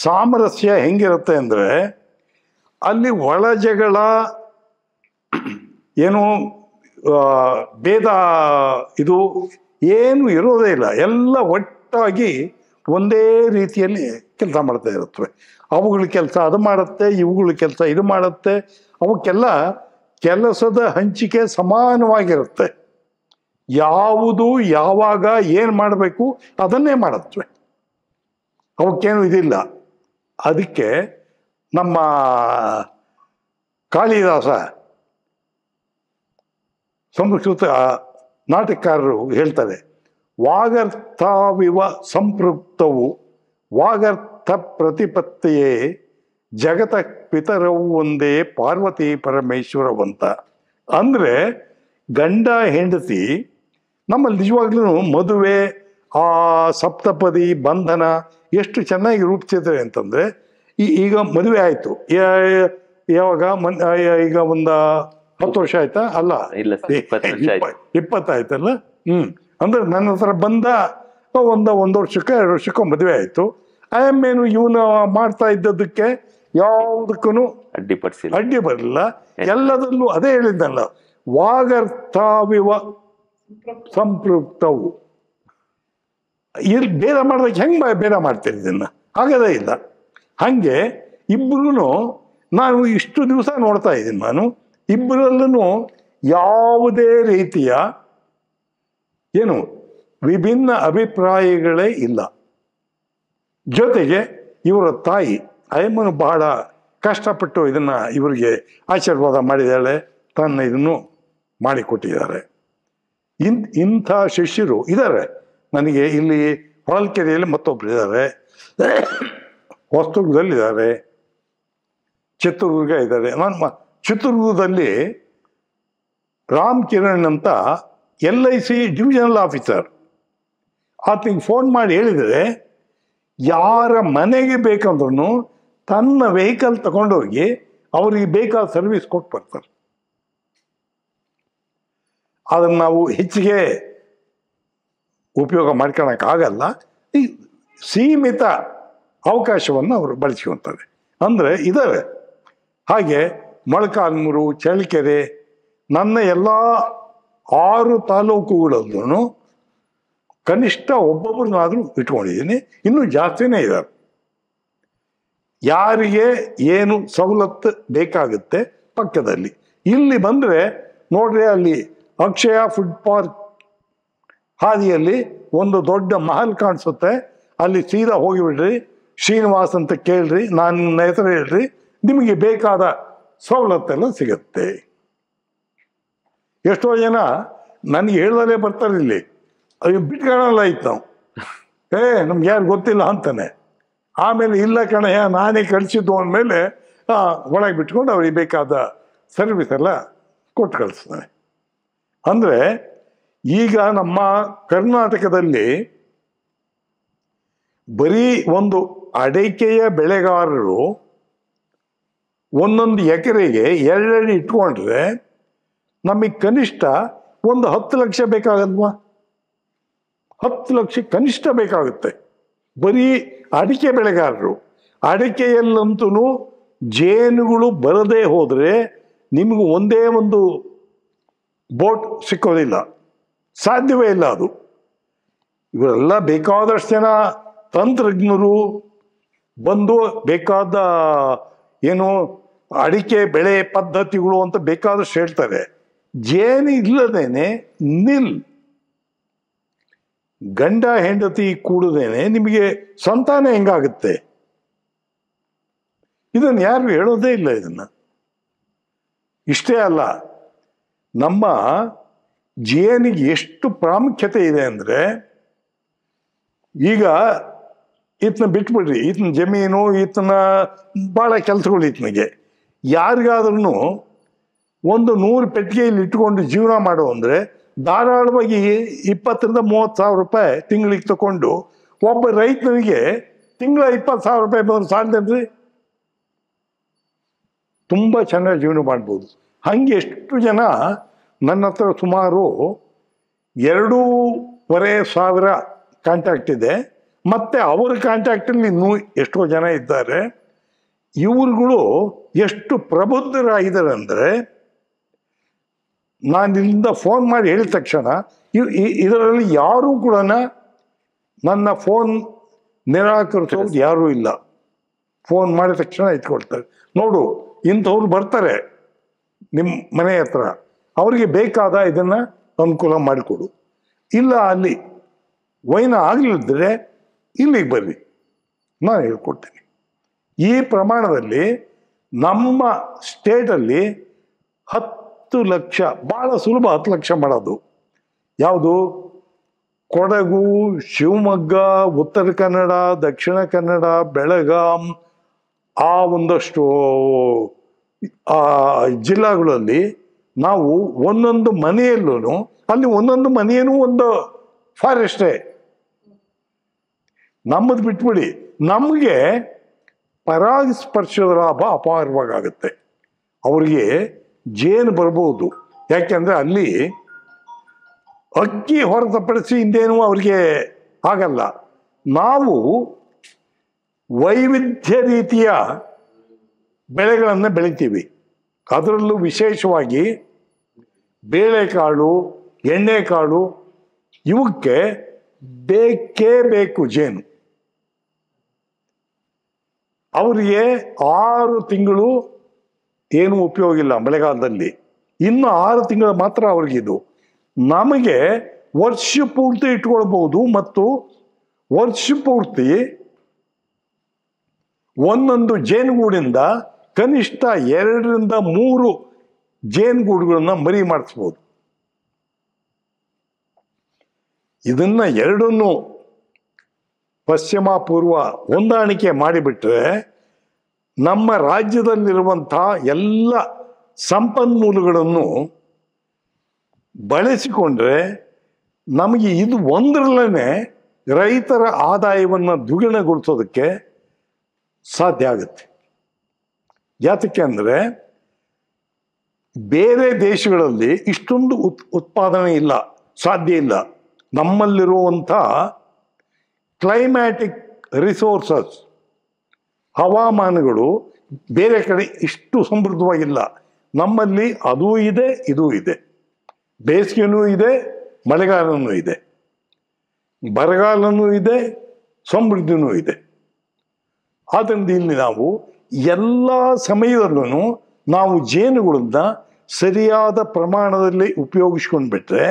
ಸಾಮರಸ್ಯ ಹೆಂಗಿರುತ್ತೆ ಅಂದರೆ ಅಲ್ಲಿ ಒಳ ಜಗಳ ಏನು ಭೇದ ಇದು ಏನು ಇರೋದೇ ಇಲ್ಲ. ಎಲ್ಲ ಒಟ್ಟಾಗಿ ಒಂದೇ ರೀತಿಯಲ್ಲಿ ಕೆಲಸ ಮಾಡ್ತಾ ಇರುತ್ತವೆ. ಅವುಗಳ ಕೆಲಸ ಅದು ಮಾಡುತ್ತೆ, ಇವುಗಳ ಕೆಲಸ ಇದು ಮಾಡುತ್ತೆ. ಅವಕ್ಕೆಲ್ಲ ಕೆಲಸದ ಹಂಚಿಕೆ ಸಮಾನವಾಗಿರುತ್ತೆ. ಯಾವುದು ಯಾವಾಗ ಏನು ಮಾಡಬೇಕು ಅದನ್ನೇ ಮಾಡುತ್ತವೆ. ಅವಕ್ಕೇನು ಇದಿಲ್ಲ. ಅದಕ್ಕೆ ನಮ್ಮ ಕಾಳಿದಾಸ ಸಂಸ್ಕೃತ ನಾಟಕಕಾರರು ಹೇಳ್ತಾರೆ, ವಾಗರ್ಥವಿವ ಸಂಪೃಕ್ತವು ವಾಗರ್ಥ ಪ್ರತಿಪತ್ತೆಯೇ ಜಗತ ಪಿತರವು ಒಂದೇ ಪಾರ್ವತಿ ಪರಮೇಶ್ವರವಂತ. ಅಂದರೆ ಗಂಡ ಹೆಂಡತಿ ನಮ್ಮಲ್ಲಿ ನಿಜವಾಗ್ಲೂ ಮದುವೆ ಆ ಸಪ್ತಪದಿ ಬಂಧನ ಎಷ್ಟು ಚೆನ್ನಾಗಿ ರೂಪಿಸಿದ್ದಾರೆ ಅಂತಂದರೆ, ಈಗ ಮದುವೆ ಆಯಿತು ಯಾವಾಗ ಈಗ ಒಂದು 10 ವರ್ಷ ಆಯ್ತಾ? ಅಲ್ಲ, 20 ಆಯ್ತಲ್ಲ. ಅಂದ್ರೆ ನನ್ನ ಹತ್ರ ಬಂದ ಒಂದು ವರ್ಷಕ್ಕೆ 2 ವರ್ಷಕ್ಕೂ ಮದುವೆ ಆಯಿತು. ಆಮೇನು ಇವನು ಮಾಡ್ತಾ ಇದ್ದದಕ್ಕೆ ಯಾವುದಕ್ಕೂ ಅಡ್ಡಿ ಬರಲಿಲ್ಲ. ಎಲ್ಲದಲ್ಲೂ ಅದೇ ಹೇಳಿದ್ದಲ್ಲ, ವಾಗರ್ಥವಿವ ಸಂಪೃಕ್ತವು. ಇಲ್ಲಿ ಭೇದ ಮಾಡೋದಕ್ಕೆ ಹೆಂಗೆ ಭೇದ ಮಾಡ್ತೀರಿ ಇದನ್ನು? ಆಗೋದೇ ಇಲ್ಲ. ಹಾಗೆ ಇಬ್ಬರೂ ನಾನು ಇಷ್ಟು ದಿವಸ ನೋಡ್ತಾ ಇದ್ದೀನಿ, ನಾನು ಇಬ್ಬರಲ್ಲೂ ಯಾವುದೇ ರೀತಿಯ ಏನು ವಿಭಿನ್ನ ಅಭಿಪ್ರಾಯಗಳೇ ಇಲ್ಲ. ಜೊತೆಗೆ ಇವರ ತಾಯಿ ಅಯ್ಯಮ್ಮನು ಬಹಳ ಕಷ್ಟಪಟ್ಟು ಇದನ್ನು ಇವರಿಗೆ ಆಶೀರ್ವಾದ ಮಾಡಿದ್ದಾಳೆ, ತನ್ನ ಇದನ್ನು ಮಾಡಿಕೊಟ್ಟಿದ್ದಾರೆ. ಇಂಥ ಶಿಷ್ಯರು ಇದ್ದಾರೆ ನನಗೆ. ಇಲ್ಲಿ ಹೊಳಲ್ಕೆರೆಯಲ್ಲಿ ಮತ್ತೊಬ್ಬರು ಇದ್ದಾರೆ, ಹೊಸದುರ್ಗದಲ್ಲಿದ್ದಾರೆ, ಚಿತ್ರದುರ್ಗ ಇದ್ದಾರೆ. ನಾನು ಚಿತ್ರದುರ್ಗದಲ್ಲಿ ರಾಮ್ ಕಿರಣ್ ಅಂತ LIC ಡಿವಿಷನಲ್ ಆಫೀಸರ್, ಆತನಿಗೆ ಫೋನ್ ಮಾಡಿ ಹೇಳಿದರೆ ಯಾರ ಮನೆಗೆ ಬೇಕಂದ್ರೂ ತನ್ನ ವೆಹಿಕಲ್ ತಗೊಂಡೋಗಿ ಅವರಿಗೆ ಬೇಕಾದ ಸರ್ವಿಸ್ ಕೊಟ್ಟು ಬರ್ತಾರೆ. ಅದನ್ನು ನಾವು ಹೆಚ್ಚಿಗೆ ಉಪಯೋಗ ಮಾಡ್ಕೊಳಕ್ಕಾಗಲ್ಲ. ಈ ಸೀಮಿತ ಅವಕಾಶವನ್ನು ಅವರು ಬಳಸ್ಕೊತಾರೆ. ಅಂದರೆ ಇದ್ದಾರೆ. ಹಾಗೆ ಮೊಳಕಾಲ್ಮೂರು, ಚಳ್ಳಕೆರೆ, ನನ್ನ ಎಲ್ಲ 6 ತಾಲೂಕುಗಳಲ್ಲೂ ಕನಿಷ್ಠ ಒಬ್ಬೊಬ್ಬರನ್ನಾದರೂ ಇಟ್ಕೊಂಡಿದ್ದೀನಿ. ಇನ್ನೂ ಜಾಸ್ತಿನೇ ಇದ್ದಾರೆ. ಯಾರಿಗೆ ಏನು ಸವಲತ್ತು ಬೇಕಾಗುತ್ತೆ ಪಕ್ಕದಲ್ಲಿ. ಇಲ್ಲಿ ಬಂದರೆ ನೋಡ್ರಿ, ಅಲ್ಲಿ ಅಕ್ಷಯ ಫುಡ್ ಪಾರ್ಕ್ ಹಾದಿಯಲ್ಲಿ ಒಂದು ದೊಡ್ಡ ಮಹಲ್ ಕಾಣಿಸುತ್ತೆ. ಅಲ್ಲಿ ಸೀದಾ ಹೋಗಿಬಿಡ್ರಿ, ಶ್ರೀನಿವಾಸ್ ಅಂತ ಕೇಳ್ರಿ, ನನ್ನ ಹೆಸರು ಹೇಳ್ರಿ, ನಿಮಗೆ ಬೇಕಾದ ಸವಲತ್ತೆಲ್ಲ ಸಿಗುತ್ತೆ. ಎಷ್ಟೋ ಜನ ನನಗೆ ಹೇಳ್ದಲೇ ಬರ್ತಾರೆ ಇಲ್ಲಿ, ಅಯ್ಯೋ ಬಿಟ್ಕೊಳ್ಳಲ್ಲ ಇತ್ತು ನಾವು, ನಮ್ಗೆ ಯಾರು ಗೊತ್ತಿಲ್ಲ ಅಂತಾನೆ. ಆಮೇಲೆ ಇಲ್ಲ ಕಣಯ್ಯ ನಾನೇ ಕಳಿಸಿದ್ದು ಅಂದಮೇಲೆ ಒಳಗೆ ಬಿಟ್ಕೊಂಡು ಅವ್ರಿಗೆ ಬೇಕಾದ ಸರ್ವಿಸ್ ಎಲ್ಲ ಕೊಟ್ಟು ಕಳಿಸ್ತಾನೆ. ಅಂದರೆ ಈಗ ನಮ್ಮ ಕರ್ನಾಟಕದಲ್ಲಿ ಬರೀ ಒಂದು ಅಡಿಕೆಯ ಬೆಳೆಗಾರರು ಒಂದೊಂದು ಎಕರೆಗೆ 2 ಅಡಿ ಇಟ್ಕೊಂಡ್ರೆ ನಮಗೆ ಕನಿಷ್ಠ ಒಂದು 10 ಲಕ್ಷ ಬೇಕಾಗಲ್ವಾ? 10 ಲಕ್ಷ ಕನಿಷ್ಠ ಬೇಕಾಗುತ್ತೆ ಬರೀ ಅಡಿಕೆ ಬೆಳೆಗಾರರು. ಅಡಿಕೆಯಲ್ಲಂತೂ ಜೇನುಗಳು ಬರದೇ ಹೋದರೆ ನಿಮಗೂ ಒಂದೇ ಒಂದು ಬೋಟ್ ಸಿಕ್ಕೋದಿಲ್ಲ, ಸಾಧ್ಯವೇ ಇಲ್ಲ ಅದು. ಇವರೆಲ್ಲ ಬೇಕಾದಷ್ಟು ಜನ ತಂತ್ರಜ್ಞರು ಬಂದು ಬೇಕಾದ ಏನು ಅಡಿಕೆ ಬೆಳೆ ಪದ್ಧತಿಗಳು ಅಂತ ಬೇಕಾದಷ್ಟು ಹೇಳ್ತಾರೆ. ಜೇನು ಇಲ್ಲದೇನೆ ನಿಲ್, ಗಂಡ ಹೆಂಡತಿ ಕೂಡದೇನೆ ನಿಮಗೆ ಸಂತಾನ ಹೆಂಗಾಗುತ್ತೆ? ಇದನ್ನು ಯಾರು ಹೇಳೋದೇ ಇಲ್ಲ. ಇದನ್ನು ಇಷ್ಟೇ ಅಲ್ಲ, ನಮ್ಮ ಜೇನಿಗೆ ಎಷ್ಟು ಪ್ರಾಮುಖ್ಯತೆ ಇದೆ ಅಂದರೆ, ಈಗ ಈತನ ಬಿಟ್ಬಿಡ್ರಿ, ಈತನ ಜಮೀನು, ಈತನ ಭಾಳ ಕೆಲಸಗಳು ಈತನಿಗೆ. ಯಾರಿಗಾದ್ರೂ ಒಂದು 100 ಪೆಟ್ಟಿಗೆಯಲ್ಲಿ ಇಟ್ಕೊಂಡು ಜೀವನ ಮಾಡೋ ಅಂದರೆ ಧಾರಾಳವಾಗಿ 20,000 ರಿಂದ 30,000 ರೂಪಾಯಿ ತಿಂಗಳಿಗೆ ತಗೊಂಡು ಒಬ್ಬ ರೈತನಿಗೆ ತಿಂಗಳ 20,000 ರೂಪಾಯಿ ಬಂದ್ರೆ ಸಾಧ್ಯನ್ರಿ? ತುಂಬ ಚೆನ್ನಾಗಿ ಜೀವನ ಮಾಡ್ಬೋದು. ಹಾಗೆ ಎಷ್ಟು ಜನ ನನ್ನ ಹತ್ರ ಸುಮಾರು 2,500 ಕಾಂಟ್ಯಾಕ್ಟ್ ಇದೆ, ಮತ್ತು ಅವರ ಕಾಂಟ್ಯಾಕ್ಟಲ್ಲಿ ಇನ್ನೂ ಎಷ್ಟೋ ಜನ ಇದ್ದಾರೆ. ಇವ್ರುಗಳು ಎಷ್ಟು ಪ್ರಬುದ್ಧರಾಗಿದ್ದಾರೆ ಅಂದರೆ, ನಾನು ಇಲ್ಲಿಂದ ಫೋನ್ ಮಾಡಿ ಹೇಳಿದ ತಕ್ಷಣ ಇದರಲ್ಲಿ ಯಾರೂ ಕೂಡ ನನ್ನ ಫೋನ್ ನಿರಾಕರಿಸೋದು ಯಾರೂ ಇಲ್ಲ. ಫೋನ್ ಮಾಡಿದ ತಕ್ಷಣ ಇಟ್ಕೊಳ್ತಾರೆ. ನೋಡು, ಇಂಥವ್ರು ಬರ್ತಾರೆ ನಿಮ್ಮ ಮನೆ ಹತ್ರ, ಅವರಿಗೆ ಬೇಕಾದ ಇದನ್ನು ಅನುಕೂಲ ಮಾಡಿಕೊಡು. ಇಲ್ಲ ಅಲ್ಲಿ ವೈನ ಆಗಲಿದ್ದರೆ ಇಲ್ಲಿಗೆ ಬರ್ರಿ, ನಾನು ಹೇಳ್ಕೊಡ್ತೀನಿ. ಈ ಪ್ರಮಾಣದಲ್ಲಿ ನಮ್ಮ ಸ್ಟೇಟಲ್ಲಿ 10 ಲಕ್ಷ, ಭಾಳ ಸುಲಭ 10 ಲಕ್ಷ ಮಾಡೋದು. ಯಾವುದು? ಕೊಡಗು, ಶಿವಮೊಗ್ಗ, ಉತ್ತರ ಕನ್ನಡ, ದಕ್ಷಿಣ ಕನ್ನಡ, ಬೆಳಗಾಂ, ಆ ಒಂದಷ್ಟು ಜಿಲ್ಲೆಗಳಲ್ಲಿ ನಾವು ಒಂದೊಂದು ಮನೆಯಲ್ಲೂ, ಅಲ್ಲಿ ಒಂದೊಂದು ಮನೆಯೂ ಒಂದು ಫಾರೆಸ್ಟೇ. ನಮ್ಮದು ಬಿಟ್ಬಿಡಿ, ನಮಗೆ ಪರಾಗಸ್ಪರ್ಶದ ಲಾಭ ಅಪಾರವಾಗುತ್ತೆ. ಅವರಿಗೆ ಜೇನು ಬರ್ಬೋದು, ಯಾಕೆಂದರೆ ಅಲ್ಲಿ ಅಕ್ಕಿ ಹೊರತುಪಡಿಸಿ ಇಂದೇನೂ ಅವರಿಗೆ ಆಗಲ್ಲ. ನಾವು ವೈವಿಧ್ಯ ರೀತಿಯ ಬೆಳೆಗಳನ್ನು ಬೆಳಿತೀವಿ. ಅದರಲ್ಲೂ ವಿಶೇಷವಾಗಿ ಬೇಳೆಕಾಳು, ಎಣ್ಣೆಕಾಳು, ಇವಕ್ಕೆ ಬೇಕೇ ಬೇಕು ಜೇನು. ಅವರಿಗೆ 6 ತಿಂಗಳು ಏನೂ ಉಪಯೋಗ ಇಲ್ಲ ಮಳೆಗಾಲದಲ್ಲಿ, ಇನ್ನು 6 ತಿಂಗಳು ಮಾತ್ರ ಅವ್ರಿಗಿದು. ನಮಗೆ ವರ್ಷ ಪೂರ್ತಿ ಇಟ್ಕೊಳ್ಬೋದು, ಮತ್ತು ವರ್ಷ ಪೂರ್ತಿ ಒಂದೊಂದು ಜೇನುಗೂಡಿಂದ ಕನಿಷ್ಠ 2ರಿಂದ 3 ಜೇನುಗೂಡುಗಳನ್ನ ಮರಿ ಮಾಡಿಸ್ಬೋದು. ಇದನ್ನ ಎರಡನ್ನು ಪಶ್ಚಿಮ ಪೂರ್ವ ಹೊಂದಾಣಿಕೆ ಮಾಡಿಬಿಟ್ರೆ ನಮ್ಮ ರಾಜ್ಯದಲ್ಲಿರುವಂಥ ಎಲ್ಲ ಸಂಪನ್ಮೂಲಗಳನ್ನು ಬಳಸಿಕೊಂಡ್ರೆ ನಮಗೆ ಇದು ಒಂದರಲ್ಲೇ ರೈತರ ಆದಾಯವನ್ನು ದ್ವಿಗುಣಗೊಳಿಸೋದಕ್ಕೆ ಸಾಧ್ಯ ಆಗುತ್ತೆ. ಯಾತಕ್ಕೆ ಅಂದರೆ ಬೇರೆ ದೇಶಗಳಲ್ಲಿ ಇಷ್ಟೊಂದು ಉತ್ಪಾದನೆ ಇಲ್ಲ, ಸಾಧ್ಯ ಇಲ್ಲ. ನಮ್ಮಲ್ಲಿರುವಂಥ ಕ್ಲೈಮ್ಯಾಟಿಕ್ ರಿಸೋರ್ಸಸ್, ಹವಾಮಾನಗಳು ಬೇರೆ ಕಡೆ ಇಷ್ಟು ಸಮೃದ್ಧವಾಗಿಲ್ಲ. ನಮ್ಮಲ್ಲಿ ಅದೂ ಇದೆ, ಇದೂ ಇದೆ. ಬೇಸಿಗೆನೂ ಇದೆ, ಮಳೆಗಾಲನೂ ಇದೆ, ಬರಗಾಲನೂ ಇದೆ, ಸಮೃದ್ಧಿನೂ ಇದೆ. ಆದ್ದರಿಂದ ಇಲ್ಲಿ ನಾವು ಎಲ್ಲ ಸಮಯದಲ್ಲೂ ನಾವು ಜೇನುಗಳನ್ನ ಸರಿಯಾದ ಪ್ರಮಾಣದಲ್ಲಿ ಉಪಯೋಗಿಸ್ಕೊಂಡ್ಬಿಟ್ರೆ,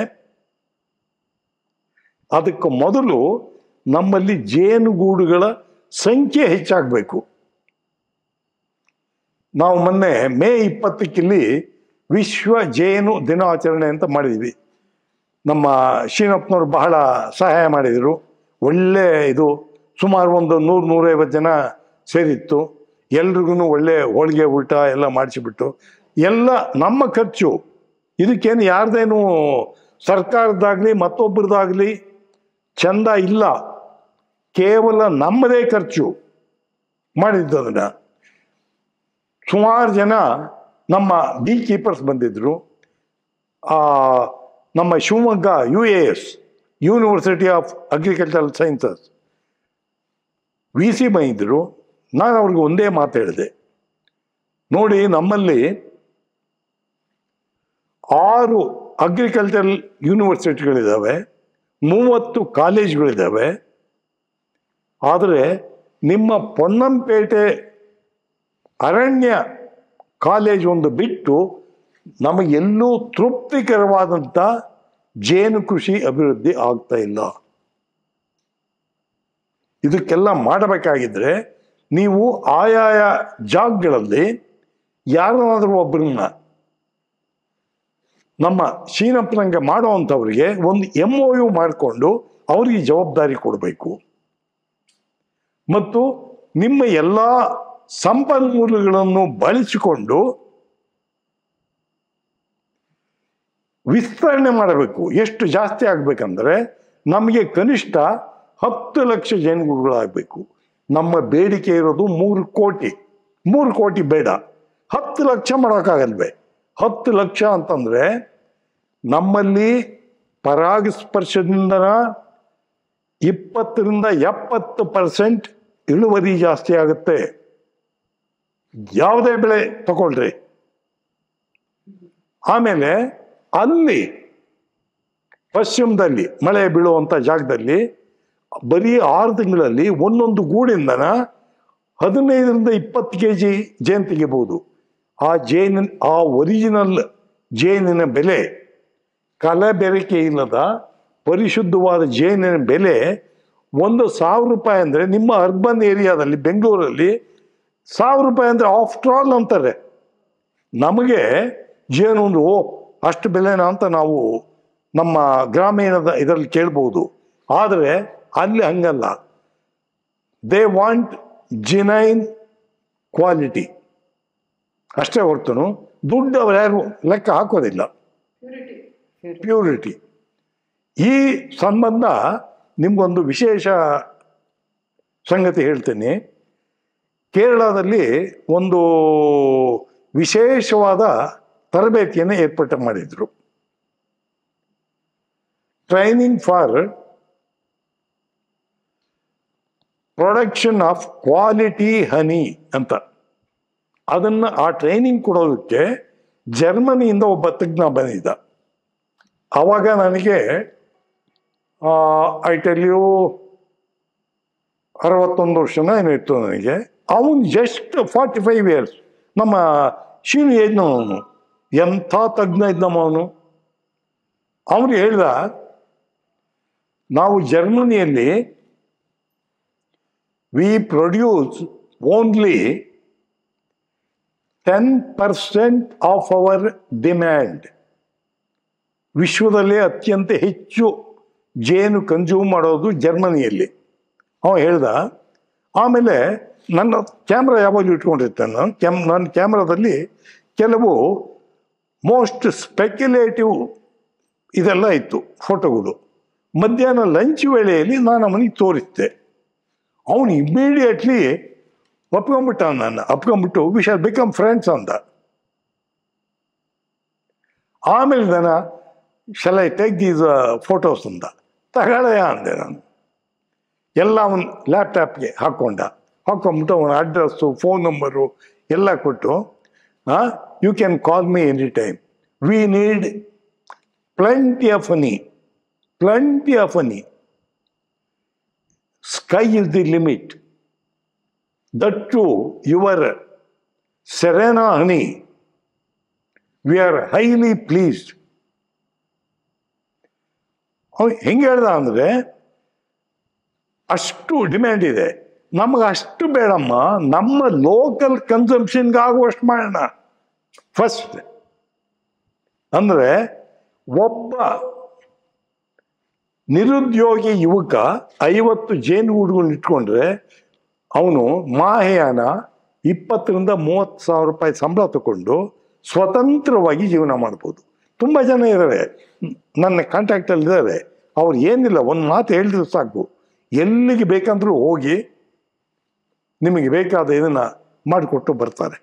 ಅದಕ್ಕೆ ಮೊದಲು ನಮ್ಮಲ್ಲಿ ಜೇನುಗೂಡುಗಳ ಸಂಖ್ಯೆ ಹೆಚ್ಚಾಗಬೇಕು. ನಾವು ಮೊನ್ನೆ ಮೇ 20 ವಿಶ್ವ ಜೇನು ದಿನಾಚರಣೆ ಅಂತ ಮಾಡಿದ್ವಿ. ನಮ್ಮ ಶ್ರೀನಪ್ಪನವರು ಬಹಳ ಸಹಾಯ ಮಾಡಿದರು. ಒಳ್ಳೆ ಇದು, ಸುಮಾರು ಒಂದು 100-150 ಜನ ಸೇರಿತ್ತು. ಎಲ್ರಿಗೂ ಒಳ್ಳೆ ಹೋಳಿಗೆ ಊಟ ಎಲ್ಲ ಮಾಡಿಸಿಬಿಟ್ಟು, ಎಲ್ಲ ನಮ್ಮ ಖರ್ಚು. ಇದಕ್ಕೇನು ಯಾರ್ದೇನು ಸರ್ಕಾರದಾಗಲಿ ಮತ್ತೊಬ್ಬರದಾಗಲಿ ಚಂದ ಇಲ್ಲ, ಕೇವಲ ನಮ್ಮದೇ ಖರ್ಚು ಮಾಡಿದ್ದದನ್ನ. ಸುಮಾರು ಜನ ನಮ್ಮ ಬೀ ಕೀಪರ್ಸ್ ಬಂದಿದ್ದರು. ನಮ್ಮ Shivamogga UAS, university of agricultural sciences VC ಬಂದಿದ್ದರು. ನಾನು ಅವ್ರಿಗೆ ಒಂದೇ ಮಾತು ಹೇಳಿದೆ, ನೋಡಿ ನಮ್ಮಲ್ಲಿ 6 ಅಗ್ರಿಕಲ್ಚರಲ್ ಯೂನಿವರ್ಸಿಟಿಗಳಿದ್ದಾವೆ, 30 ಕಾಲೇಜ್ಗಳಿದ್ದಾವೆ. ಆದರೆ ನಿಮ್ಮ ಪೊನ್ನಂಪೇಟೆ ಅರಣ್ಯ ಕಾಲೇಜ್ ಒಂದು ಬಿಟ್ಟು ನಮಗೆಲ್ಲೂ ತೃಪ್ತಿಕರವಾದಂಥ ಜೇನು ಕೃಷಿ ಅಭಿವೃದ್ಧಿ ಆಗ್ತಾ ಇಲ್ಲ. ಇದಕ್ಕೆಲ್ಲ ಮಾಡಬೇಕಾಗಿದ್ರೆ ನೀವು ಆಯಾಯ ಜಾಗಗಳಲ್ಲಿ ಯಾರನ್ನಾದರೂ ಒಬ್ಬರನ್ನ ನಮ್ಮ ಶ್ರೀನಪ್ಪನಂಗೆ ಮಾಡೋವಂಥವ್ರಿಗೆ ಒಂದು MOU ಮಾಡಿಕೊಂಡು ಅವರಿಗೆ ಜವಾಬ್ದಾರಿ ಕೊಡಬೇಕು. ಮತ್ತು ನಿಮ್ಮ ಎಲ್ಲ ಸಂಪನ್ಮೂಲಗಳನ್ನು ಬಳಸಿಕೊಂಡು ವಿಸ್ತರಣೆ ಮಾಡಬೇಕು. ಎಷ್ಟು ಜಾಸ್ತಿ ಆಗಬೇಕಂದ್ರೆ ನಮಗೆ ಕನಿಷ್ಠ 10 ಲಕ್ಷ ಜೇನುಗೂಡುಗಳಾಗಬೇಕು. ನಮ್ಮ ಬೇಡಿಕೆ ಇರೋದು 3 ಕೋಟಿ. 3 ಕೋಟಿ ಬೇಡ, 10 10 ಲಕ್ಷ ಮಾಡೋಕ್ಕಾಗಲ್ವೇ? 10 ಲಕ್ಷ ಅಂತಂದರೆ ನಮ್ಮಲ್ಲಿ ಪರಾಗಸ್ಪರ್ಶದಿಂದ 20-70% ಇಳುವರಿ ಜಾಸ್ತಿ ಆಗುತ್ತೆ. ಯಾವುದೇ ಬೆಳೆ ತಗೊಳ್ರಿ. ಆಮೇಲೆ ಅಲ್ಲಿ ಪಶ್ಚಿಮದಲ್ಲಿ ಮಳೆ ಬೀಳುವಂಥ ಜಾಗದಲ್ಲಿ ಬರೀ 6 ತಿಂಗಳಲ್ಲಿ ಒಂದೊಂದು ಗೂಡಿಂದನ 15-20 kg ಜೇನು ತೆಗಿಬಹುದು. ಆ ಒರಿಜಿನಲ್ ಜೇನಿನ ಬೆಲೆ, ಕಲಬೆರಕೆ ಇಲ್ಲದ ಪರಿಶುದ್ಧವಾದ ಜೇನಿನ ಬೆಲೆ 1,000 ರೂಪಾಯಿ ಅಂದರೆ ನಿಮ್ಮ ಅರ್ಬನ್ ಏರಿಯಾದಲ್ಲಿ ಬೆಂಗಳೂರಲ್ಲಿ 1,000 ರೂಪಾಯಿ ಅಂದರೆ ಆಫ್ಟರ್ ಆಲ್ ಅಂತಾರೆ. ನಮಗೆ ಜೇನು ಒಂದು ಅಷ್ಟು ಬೆಲೆನಾ ಅಂತ ನಾವು ನಮ್ಮ ಗ್ರಾಮೀಣದ ಇದರಲ್ಲಿ ಕೇಳ್ಬೋದು. ಆದರೆ ಅಲ್ಲಿ ಹಂಗಲ್ಲ. ದೇ ವಾಂಟ್ ಜಿನೈನ್ ಕ್ವಾಲಿಟಿ ಅಷ್ಟೇ ಹೊರತುನು ದುಡ್ಡು ಅವ್ರು ಯಾರು ಲೆಕ್ಕ ಹಾಕೋದಿಲ್ಲ. ಪ್ಯೂರಿಟಿ. ಈ ಸಂಬಂಧ ನಿಮಗೊಂದು ವಿಶೇಷ ಸಂಗತಿ ಹೇಳ್ತೀನಿ. ಕೇರಳದಲ್ಲಿ ಒಂದು ವಿಶೇಷವಾದ ತರಬೇತಿಯನ್ನು ಏರ್ಪಾಟು ಮಾಡಿದರು. Training for production of quality honey ಅಂತ. ಆ ಟ್ರೈನಿಂಗ್ ಕೊಡೋದಕ್ಕೆ ಜರ್ಮನಿಯಿಂದ ಒಬ್ಬ ತಜ್ಞ ಬಂದಿದ್ದ. ಆವಾಗ ನನಗೆ ಐ ಟೆಲ್ ಯು 61 ವರ್ಷನ ಏನೋ ಇತ್ತು ನನಗೆ. ಅವನು ಜಸ್ಟ್ 45 years, ನಮ್ಮ ಶೀನು ಏಜ್ನವನು. ಎಂಥ ತಜ್ಞ ಇದ್ದಮ್ಮ ಅವನು. ಅವನು ಹೇಳ್ದ, ನಾವು ಜರ್ಮನಿಯಲ್ಲಿ we produce only 10% of our demand. ವಿಶ್ವದಲ್ಲೇ ಅತ್ಯಂತ ಹೆಚ್ಚು ಜೇನು ಕನ್ಸ್ಯೂಮ್ ಮಾಡೋದು ಜರ್ಮನಿಯಲ್ಲಿ. ಅವನು ಹೇಳ್ದ. ಆಮೇಲೆ ನನ್ನ ಕ್ಯಾಮ್ರಾ ಯಾವಾಗಲೂ ಇಟ್ಕೊಂಡಿರ್ತೇನೆ. ನನ್ನ ಕ್ಯಾಮ್ರಾದಲ್ಲಿ ಕೆಲವು ಮೋಸ್ಟ್ ಸ್ಪೆಕ್ಯುಲೇಟಿವ್ ಇದೆಲ್ಲ ಇತ್ತು ಫೋಟೋಗಳು. ಮಧ್ಯಾಹ್ನ ಲಂಚ್ ವೇಳೆಯಲ್ಲಿ ನಾನು ಅವನಿಗೆ ತೋರಿಸಿದೆ. ಅವನು ಇಮ್ಮಿಡಿಯೇಟ್ಲಿ ಒಪ್ಕೊಂಡ್ಬಿಟ್ಟು ವಿ ಶಾಲ್ ಬಿಕಮ್ ಫ್ರೆಂಡ್ಸ್ ಅಂದ. ಆಮೇಲೆ ನಾನು shall I take these photos ಅಂದ. ತಗೊಳ್ಳಯ್ಯ ಅಂದೆ ನಾನು. ಎಲ್ಲ ಅವನ ಲ್ಯಾಪ್ಟಾಪ್ಗೆ ಹಾಕ್ಕೊಂಬಿಟ್ಟು ಅವನ ಅಡ್ರೆಸ್ಸು, ಫೋನ್ ನಂಬರು ಎಲ್ಲ ಕೊಟ್ಟು, you can call me any time. We need plenty of honey. Sky is the limit. That too, your Serena honey, we are highly pleased. ಹೆಂಗೆ ಹೇಳ್ದ ಅಂದರೆ, ಅಷ್ಟು ಡಿಮ್ಯಾಂಡ್ ಇದೆ, ನಮಗೆ ಅಷ್ಟು ಬೇಡಮ್ಮ, ನಮ್ಮ ಲೋಕಲ್ ಕನ್ಸಂಪ್ಷನ್ಗೆ ಆಗುವಷ್ಟು ಮಾಡೋಣ ಫಸ್ಟ್. ಅಂದರೆ ಒಬ್ಬ ನಿರುದ್ಯೋಗಿ ಯುವಕ 50 ಜೇನುಗೂಡುಗಳನ್ನ ಇಟ್ಕೊಂಡ್ರೆ ಅವನು ಮಾಹೆಯಾನ 20,000-30,000 ರೂಪಾಯಿ ಸಂಬಳ ತಗೊಂಡು ಸ್ವತಂತ್ರವಾಗಿ ಜೀವನ ಮಾಡ್ಬೋದು. ತುಂಬ ಜನ ಇದ್ದಾರೆ, ನನ್ನ ಕಾಂಟ್ಯಾಕ್ಟಲ್ಲಿ ಇದ್ದಾರೆ. ಅವ್ರು ಏನಿಲ್ಲ, ಒಂದು ಮಾತು ಹೇಳಿದ್ರು ಸಾಕು, ಎಲ್ಲಿಗೆ ಬೇಕಂದ್ರೂ ಹೋಗಿ ನಿಮಗೆ ಬೇಕಾದ ಇದನ್ನು ಮಾಡಿಕೊಟ್ಟು ಬರ್ತಾರೆ.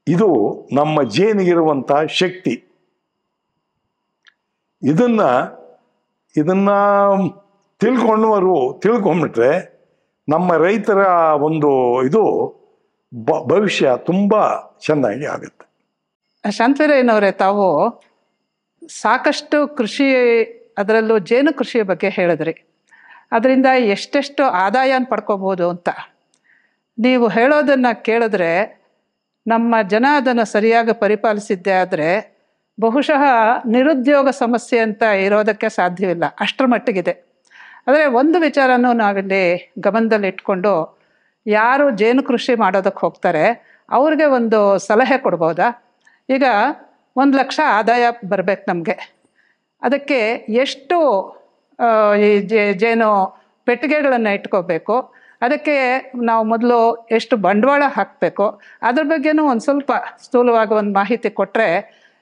ಇದು ನಮ್ಮ ಜೇನಿಗಿರುವಂಥ ಶಕ್ತಿ. ಇದನ್ನ ತಿಳ್ಕೊಂಡ್ಬಿಟ್ರೆ ನಮ್ಮ ರೈತರ ಒಂದು ಇದು ಭವಿಷ್ಯ ತುಂಬ ಚೆನ್ನಾಗಿ ಆಗುತ್ತೆ. ಶಾಂತವೀರಯ್ಯನವರೇ, ತಾವು ಸಾಕಷ್ಟು ಕೃಷಿ, ಅದರಲ್ಲೂ ಜೇನು ಕೃಷಿಯ ಬಗ್ಗೆ ಹೇಳಿದ್ರಿ. ಅದರಿಂದ ಎಷ್ಟೆಷ್ಟು ಆದಾಯನ ಪಡ್ಕೋಬೋದು ಅಂತ ನೀವು ಹೇಳೋದನ್ನು ಕೇಳಿದ್ರೆ, ನಮ್ಮ ಜನ ಅದನ್ನು ಸರಿಯಾಗಿ ಪರಿಪಾಲಿಸಿದ್ದೆ ಆದರೆ ಬಹುಶಃ ನಿರುದ್ಯೋಗ ಸಮಸ್ಯೆ ಅಂತ ಇರೋದಕ್ಕೆ ಸಾಧ್ಯವಿಲ್ಲ, ಅಷ್ಟರ ಮಟ್ಟಿಗಿದೆ. ಆದರೆ ಒಂದು ವಿಚಾರನೂ ನಾವಿಲ್ಲಿ ಗಮನದಲ್ಲಿ ಇಟ್ಕೊಂಡು, ಯಾರು ಜೇನು ಕೃಷಿ ಮಾಡೋದಕ್ಕೆ ಹೋಗ್ತಾರೆ ಅವ್ರಿಗೆ ಒಂದು ಸಲಹೆ ಕೊಡ್ಬೋದಾ? ಈಗ 1 ಲಕ್ಷ ಆದಾಯ ಬರಬೇಕು ನಮಗೆ, ಅದಕ್ಕೆ ಎಷ್ಟು ಈ ಜೇನು ಪೆಟ್ಟಿಗೆಗಳನ್ನು ಇಟ್ಕೋಬೇಕು, ಅದಕ್ಕೆ ನಾವು ಮೊದಲು ಎಷ್ಟು ಬಂಡವಾಳ ಹಾಕಬೇಕು, ಅದ್ರ ಬಗ್ಗೆನೂ ಒಂದು ಸ್ವಲ್ಪ ಸ್ಥೂಲವಾಗಿ ಒಂದು ಮಾಹಿತಿ ಕೊಟ್ಟರೆ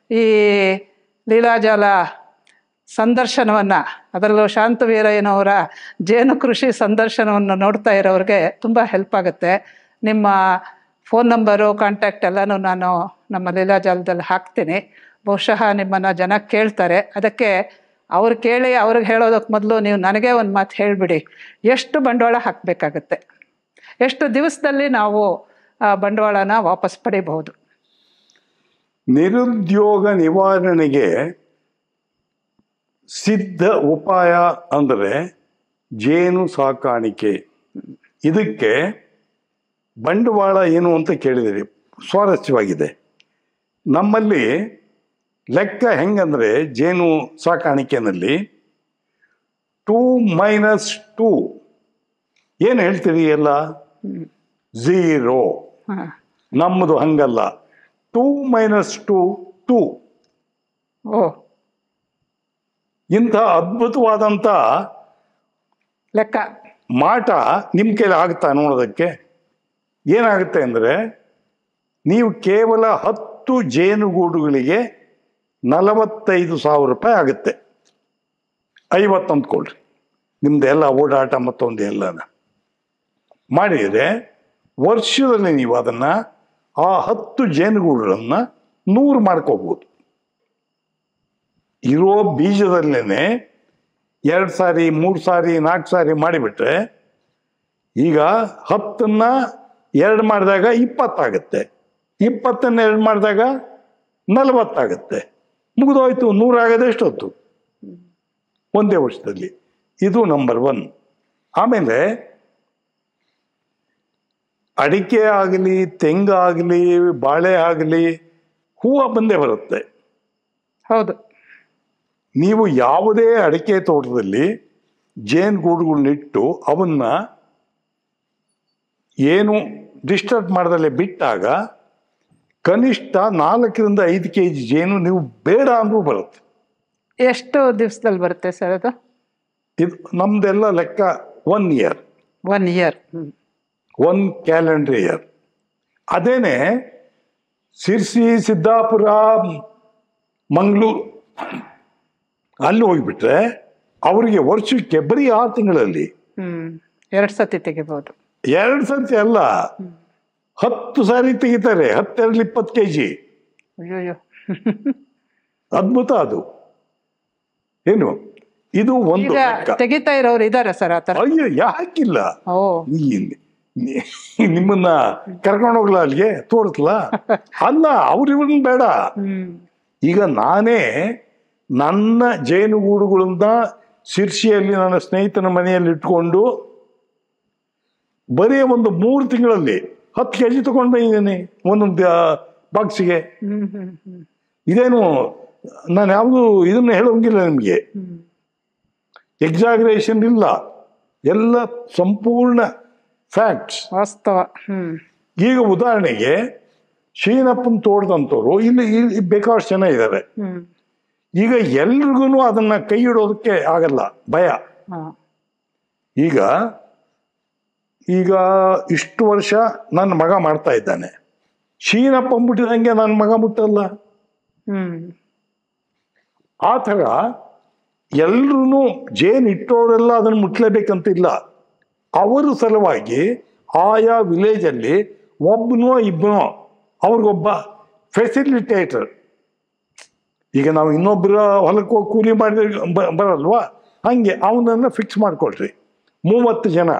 ಈ ಲೀಲಾಜಾಲ ಸಂದರ್ಶನವನ್ನು, ಅದರಲ್ಲೂ ಶಾಂತವೀರಯ್ಯನವರ ಜೇನು ಕೃಷಿ ಸಂದರ್ಶನವನ್ನು ನೋಡ್ತಾ ಇರೋರಿಗೆ ತುಂಬ ಹೆಲ್ಪ್ ಆಗುತ್ತೆ. ನಿಮ್ಮ ಫೋನ್ ನಂಬರು ಕಾಂಟ್ಯಾಕ್ಟ್ ಎಲ್ಲನೂ ನಾನು ನಮ್ಮ ಲೀಲಾಜಾಲದಲ್ಲಿ ಹಾಕ್ತೀನಿ. ಬಹುಶಃ ನಿಮ್ಮನ್ನು ಜನ ಕೇಳ್ತಾರೆ. ಅದಕ್ಕೆ ಅವ್ರು ಕೇಳಿ ಅವ್ರಿಗೆ ಹೇಳೋದಕ್ಕೆ ಮೊದಲು ನೀವು ನನಗೆ ಒಂದು ಮಾತು ಹೇಳಿಬಿಡಿ, ಎಷ್ಟು ಬಂಡವಾಳ ಹಾಕಬೇಕಾಗತ್ತೆ, ಎಷ್ಟು ದಿವಸದಲ್ಲಿ ನಾವು ಆ ಬಂಡವಾಳನ ವಾಪಸ್ ಪಡಿಬಹುದು? ನಿರುದ್ಯೋಗ ನಿವಾರಣೆಗೆ ಸಿದ್ಧ ಉಪಾಯ ಅಂದರೆ ಜೇನು ಸಾಕಾಣಿಕೆ. ಇದಕ್ಕೆ ಬಂಡವಾಳ ಏನು ಅಂತ ಕೇಳಿದಿರಿ, ಸ್ವಾರಸ್ಯವಾಗಿದೆ. ನಮ್ಮಲ್ಲಿ ಲೆಕ್ಕ ಹೆಂಗಂದ್ರೆ ಜೇನು ಸಾಕಾಣಿಕೆನಲ್ಲಿ 2 - 2 ಏನು ಹೇಳ್ತೀರಿ ಎಲ್ಲ 0. ನಮ್ಮದು ಹಂಗಲ್ಲ, 2 - 2 2. ಓ, ಇಂಥ ಅದ್ಭುತವಾದಂಥ ಲೆಕ್ಕ ಮಾಟ ನಿಮ್ಮ ಕೈಲಿ ಆಗುತ್ತಾ ನೋಡೋದಕ್ಕೆ? ಏನಾಗುತ್ತೆ ಅಂದರೆ, ನೀವು ಕೇವಲ 10 ಜೇನುಗೂಡುಗಳಿಗೆ 45,000 ರೂಪಾಯಿ ಆಗುತ್ತೆ. 50 ಅಂದ್ಕೊಳ್ರಿ, ನಿಮ್ದೆಲ್ಲ ಓಡಾಟ ಮತ್ತೊಂದು ಎಲ್ಲನ ಮಾಡಿದರೆ ವರ್ಷದಲ್ಲಿ ನೀವು ಅದನ್ನು ಆ 10 ಜೇನುಗೂಡುಗಳನ್ನು 100 ಮಾಡ್ಕೋಬೋದು. ಇರೋ ಬೀಜದಲ್ಲೇ 2 ಸಾರಿ 3 ಸಾರಿ 4 ಸಾರಿ ಮಾಡಿಬಿಟ್ರೆ ಈಗ 10ನ್ನ 2 ಮಾಡಿದಾಗ 20 ಆಗುತ್ತೆ, 20ನ್ನ 2 ಮಾಡಿದಾಗ 40 ಆಗುತ್ತೆ. ಮುಗಿದೋಯ್ತು. 100 ಆಗೋದು ಎಷ್ಟೊತ್ತು? ಒಂದೇ ವರ್ಷದಲ್ಲಿ. ಇದು ನಂಬರ್ 1. ಆಮೇಲೆ ಅಡಿಕೆ ಆಗಲಿ, ತೆಂಗಾಗಲಿ, ಬಾಳೆ ಆಗಲಿ ಹೂವು ಬಂದೇ ಬರುತ್ತೆ. ಹೌದು. ನೀವು ಯಾವುದೇ ಅಡಿಕೆ ತೋಟದಲ್ಲಿ ಜೇನುಗೂಡುಗಳನ್ನಿಟ್ಟು ಅವನ್ನ ಏನು ಡಿಸ್ಟರ್ಬ್ ಮಾಡ್ದಲ್ಲೇ ಬಿಟ್ಟಾಗ ಕನಿಷ್ಠ 4 - 5 kg ಜೇನು ನೀವು ಬೇಡ ಅಂದ್ರೂ ಬರುತ್ತೆ. ಎಷ್ಟು ದಿವಸದಲ್ಲಿ ಬರುತ್ತೆ ಸರ್ ಅದು? ಇದು ನಮ್ದೆಲ್ಲ ಲೆಕ್ಕ 1 year, 1 year, 1 calendar year. ಅದೇನೆ ಸಿರ್ಸಿ, ಸಿದ್ದಾಪುರ, ಮಂಗಳೂರು ಅಲ್ಲಿ ಹೋಗಿಬಿಟ್ರೆ ಅವರಿಗೆ ವರ್ಷಕ್ಕೆ ಬರೀ 6 ತಿಂಗಳಲ್ಲಿ 2 ಸತಿ ತೆಗಿಬಹುದು. 2 ಸರ್ತಿ ಅಲ್ಲ, 10 ಸಾರಿ ತೆಗಿತಾರೆ. 10 2 20 kg. ಅಯ್ಯೋ, ಅದ್ಭುತ ಅದು. ಏನು ಇದು ಒಂದು ಈಗ ಲೆಕ್ಕ. ತೆಗಿತಾ ಇರೋರು ಇದಾರೆ ಸರ್ ಆ ಥರ? ಅಯ್ಯೋ, ಯಾಕಿಲ್ಲ? ಓ, ನಿಮ್ಮನ್ನ ಕರ್ಕೊಂಡು ಹೋಗ್ಲಾ ಅಲ್ಲಿಗೆ, ತೋರಿಸ್ಲಾ? ಅಲ್ಲ, ಅವ್ರಿವ್ರನ್ನ ಬೇಡ. ಈಗ ನಾನೇ ನನ್ನ ಜೇನುಗೂಡುಗಳಿಂದ ಸಿರ್ಸಿಯಲ್ಲಿ ನನ್ನ ಸ್ನೇಹಿತನ ಮನೆಯಲ್ಲಿ ಇಟ್ಕೊಂಡು ಬರೀ ಒಂದು 3 ತಿಂಗಳಲ್ಲಿ 10 kg ತಗೊಂಡು ಬಂದಿದ್ದೇನೆ ಒಂದೊಂದು ಬಾಕ್ಸಿಗೆ. ಇದೇನು ನಾನು ಯಾವುದು ಇದನ್ನ ಹೇಳೋಂಗಿಲ್ಲ ನಿಮಗೆ, ಎಕ್ಸಾಗ್ರೇಷನ್ ಇಲ್ಲ, ಎಲ್ಲ ಸಂಪೂರ್ಣ ಫ್ಯಾಕ್ಟ್ಸ್, ವಾಸ್ತವ. ಈಗ ಉದಾಹರಣೆಗೆ ಶ್ರೀನಪ್ಪನ ತೋಟದಂತವ್ರು ಇಲ್ಲಿ ಬೇಕಾದಷ್ಟು ಜನ ಇದ್ದಾರೆ. ಈಗ ಎಲ್ರಿಗೂ ಅದನ್ನ ಕೈ ಇಡೋದಕ್ಕೆ ಆಗಲ್ಲ, ಭಯ. ಈಗ ಇಷ್ಟು ವರ್ಷ ನನ್ನ ಮಗ ಮಾಡ್ತಾ ಇದ್ದಾನೆ, ಶೀನಪ್ಪ ಮುಟ್ಟಿದಂಗೆ ನನ್ನ ಮಗ ಮುಟ್ಟಲ್ಲ. ಆ ಥರ ಎಲ್ರೂ ಜೇನು ಇಟ್ಟವರೆಲ್ಲ ಅದನ್ನು ಮುಟ್ಲೇಬೇಕಂತಿಲ್ಲ. ಅವರ ಸಲುವಾಗಿ ಆಯಾ ವಿಲೇಜಲ್ಲಿ ಒಬ್ಬನೋ ಇಬ್ಬನೋ ಅವ್ರಿಗೊಬ್ಬ ಫೆಸಿಲಿಟೇಟರ್. ಈಗ ನಾವು ಇನ್ನೊಬ್ಬರ ಹೊಲಕ್ಕೆ ಹೋಗಿ ಕೂಲಿ ಮಾಡಿದ್ರೆ ಬರಲ್ವಾ, ಹಂಗೆ ಅವನನ್ನು ಫಿಕ್ಸ್ ಮಾಡ್ಕೊಳ್ರಿ. 30 ಜನ,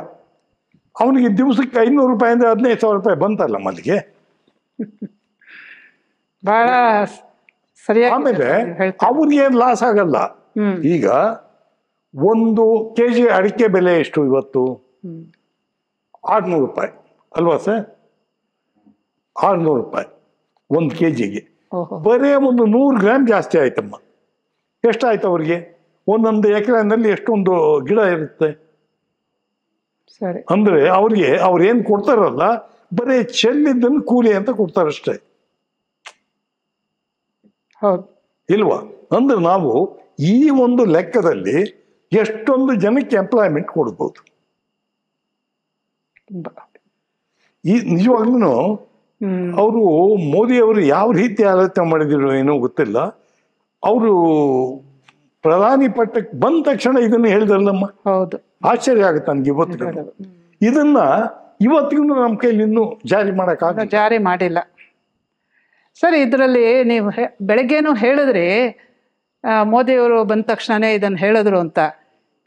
ಅವನಿಗೆ ದಿವಸಕ್ಕೆ 500 ರೂಪಾಯಿ ಅಂದರೆ 15,000 ರೂಪಾಯಿ ಬಂತಲ್ಲ ಮಲ್ಲಿಗೆ. ಬಹಳ ಸರಿಯಾಗಿ. ಆಮೇಲೆ ಅವ್ರಿಗೇನು ಲಾಸ್ ಆಗಲ್ಲ. ಈಗ 1 kg ಅಡಿಕೆ ಬೆಲೆ ಎಷ್ಟು ಇವತ್ತು? 600 ರೂಪಾಯಿ ಅಲ್ವಾ ಸರ್? 600 ರೂಪಾಯಿ 1 kgಗೆ. ಬರೇ ಒಂದು 100 ಗ್ರಾಮ್ ಜಾಸ್ತಿ ಆಯ್ತಮ್ಮ. ಎಷ್ಟಾಯ್ತು ಅವ್ರಿಗೆ? ಒಂದೊಂದು ಎಕರೆನಲ್ಲಿ ಎಷ್ಟೊಂದು ಗಿಡ ಇರುತ್ತೆ. ಸರಿ. ಅಂದ್ರೆ ಅವ್ರಿಗೆ ಅವ್ರೇನು ಕೊಡ್ತಾರಲ್ಲ, ಬರೀ ಚೆಲ್ಲಿದ್ದನ್ನು ಕೂಲಿ ಅಂತ ಕೊಡ್ತಾರಷ್ಟೇ, ಹೌದು ಇಲ್ವಾ? ಅಂದ್ರೆ ನಾವು ಈ ಒಂದು ಲೆಕ್ಕದಲ್ಲಿ ಎಷ್ಟೊಂದು ಜನಕ್ಕೆ ಎಂಪ್ಲಾಯ್ಮೆಂಟ್ ಕೊಡ್ಬೋದು. ಈ ನಿಜವಾಗ್ಲೂ ಅವರು ಮೋದಿಯವರು ಯಾವ ರೀತಿ ಆಲೋಚನೆ ಮಾಡಿದ್ರು ಏನೋ ಗೊತ್ತಿಲ್ಲ. ಅವರು ಪ್ರಧಾನಿ ಪಟ್ಟಕ್ಕೆ ಬಂದ ತಕ್ಷಣ ಇದನ್ನು ಹೇಳಿದ್ರಲ್ಲಮ್ಮ, ಹೌದು, ಆಶ್ಚರ್ಯ ಆಗುತ್ತೆ ನನಗೆ ಇವತ್ತು. ಇದನ್ನ ಇವತ್ತಿಗೂ ನಮ್ಮ ಕೈಲಿ ಇನ್ನೂ ಜಾರಿ ಮಾಡೋಕ್ಕಾಗ ಜಾರಿ ಮಾಡಿಲ್ಲ. ಸರ್, ಇದರಲ್ಲಿ ನೀವು ಬೆಳಗ್ಗೆನೂ ಹೇಳಿದ್ರಿ ಮೋದಿಯವರು ಬಂದ ತಕ್ಷಣವೇ ಇದನ್ನು ಹೇಳಿದ್ರು ಅಂತ.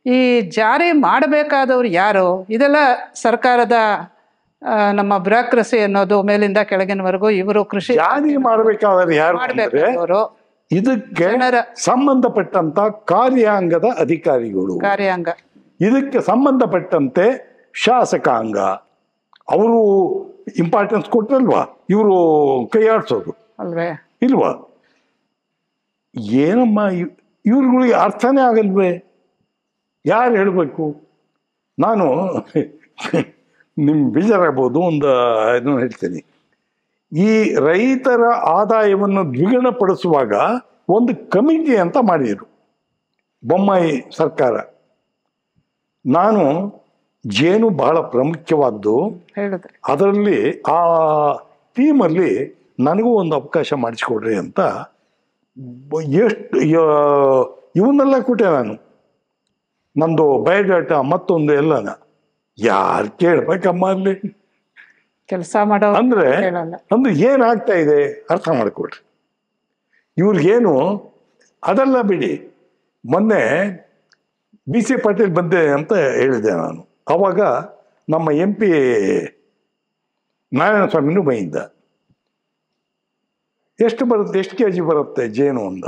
ಈ ಜಾರಿ ಮಾಡಬೇಕಾದವ್ರು ಯಾರು? ಇದೆಲ್ಲ ಸರ್ಕಾರದ ನಮ್ಮ ಬ್ಯೂರೋಕ್ರಸಿ ಅನ್ನೋದು ಮೇಲಿಂದ ಕೆಳಗಿನವರೆಗೂ ಇವರು ಕೃಷಿ ಜಾರಿ ಮಾಡಬೇಕಾದ್ರೆ ಯಾರು ಅಂದ್ರೆ ಮಾಡಬೇಕಾದವರು ಇದಕ್ಕೆ ಸಂಬಂಧಪಟ್ಟಂತ ಕಾರ್ಯಾಂಗದ ಅಧಿಕಾರಿಗಳು, ಕಾರ್ಯಾಂಗ, ಇದಕ್ಕೆ ಸಂಬಂಧಪಟ್ಟಂತೆ ಶಾಸಕಾಂಗ ಅವರು ಇಂಪಾರ್ಟೆನ್ಸ್ ಕೊಟ್ಟಲ್ವಾ? ಇವರು ಕೈಯಾಡಿಸೋದು ಅಲ್ವೇ? ಇಲ್ವಾ? ಏನಮ್ಮ ಇವ್ರುಗಳಿಗೆ ಅರ್ಥನೇ ಆಗಲ್ವೇ? ಯಾರು ಹೇಳಬೇಕು? ನಾನು ನಿಮ್ಗೆ ಬೇಜಾರಾಗ್ಬೋದು, ಒಂದು ಇದನ್ನು ಹೇಳ್ತೀನಿ. ಈ ರೈತರ ಆದಾಯವನ್ನು ದ್ವಿಗುಣಪಡಿಸುವಾಗ ಒಂದು ಕಮಿಟಿ ಅಂತ ಮಾಡಿದರು ಬೊಮ್ಮಾಯಿ ಸರ್ಕಾರ. ನಾನು ಜೇನು ಬಹಳ ಪ್ರಾಮುಖ್ಯವಾದ್ದು, ಅದರಲ್ಲಿ ಆ ಟೀಮಲ್ಲಿ ನನಗೂ ಒಂದು ಅವಕಾಶ ಮಾಡಿಸ್ಕೊಡ್ರಿ ಅಂತ ಎಷ್ಟು ಇವನ್ನೆಲ್ಲ ಕೊಟ್ಟೆ ನಾನು, ನಂದು ಬಯೋಡಾಟಾ ಮತ್ತೊಂದು ಎಲ್ಲನ. ಯಾರು ಕೇಳ್ಬೇಕಮ್ಮ ಅಲ್ಲಿ ಕೆಲಸ ಮಾಡೋ ಅಂದ್ರೆ ಏನಾಗ್ತಾ ಇದೆ ಅರ್ಥ ಮಾಡ್ಕೊಡ್ರಿ. ಇವ್ರಿಗೇನು ಅದೆಲ್ಲ ಬಿಡಿ. ಮೊನ್ನೆ BC ಪಾಟೀಲ್ ಬಂದೆ ಅಂತ ಹೇಳಿದೆ ನಾನು. ಅವಾಗ ನಮ್ಮ MP ನಾರಾಯಣ ಸ್ವಾಮಿನೂ ಬೈದ, ಎಷ್ಟು ಬರುತ್ತೆ, ಎಷ್ಟು kg ಬರುತ್ತೆ ಜೇನು ಅಂದ.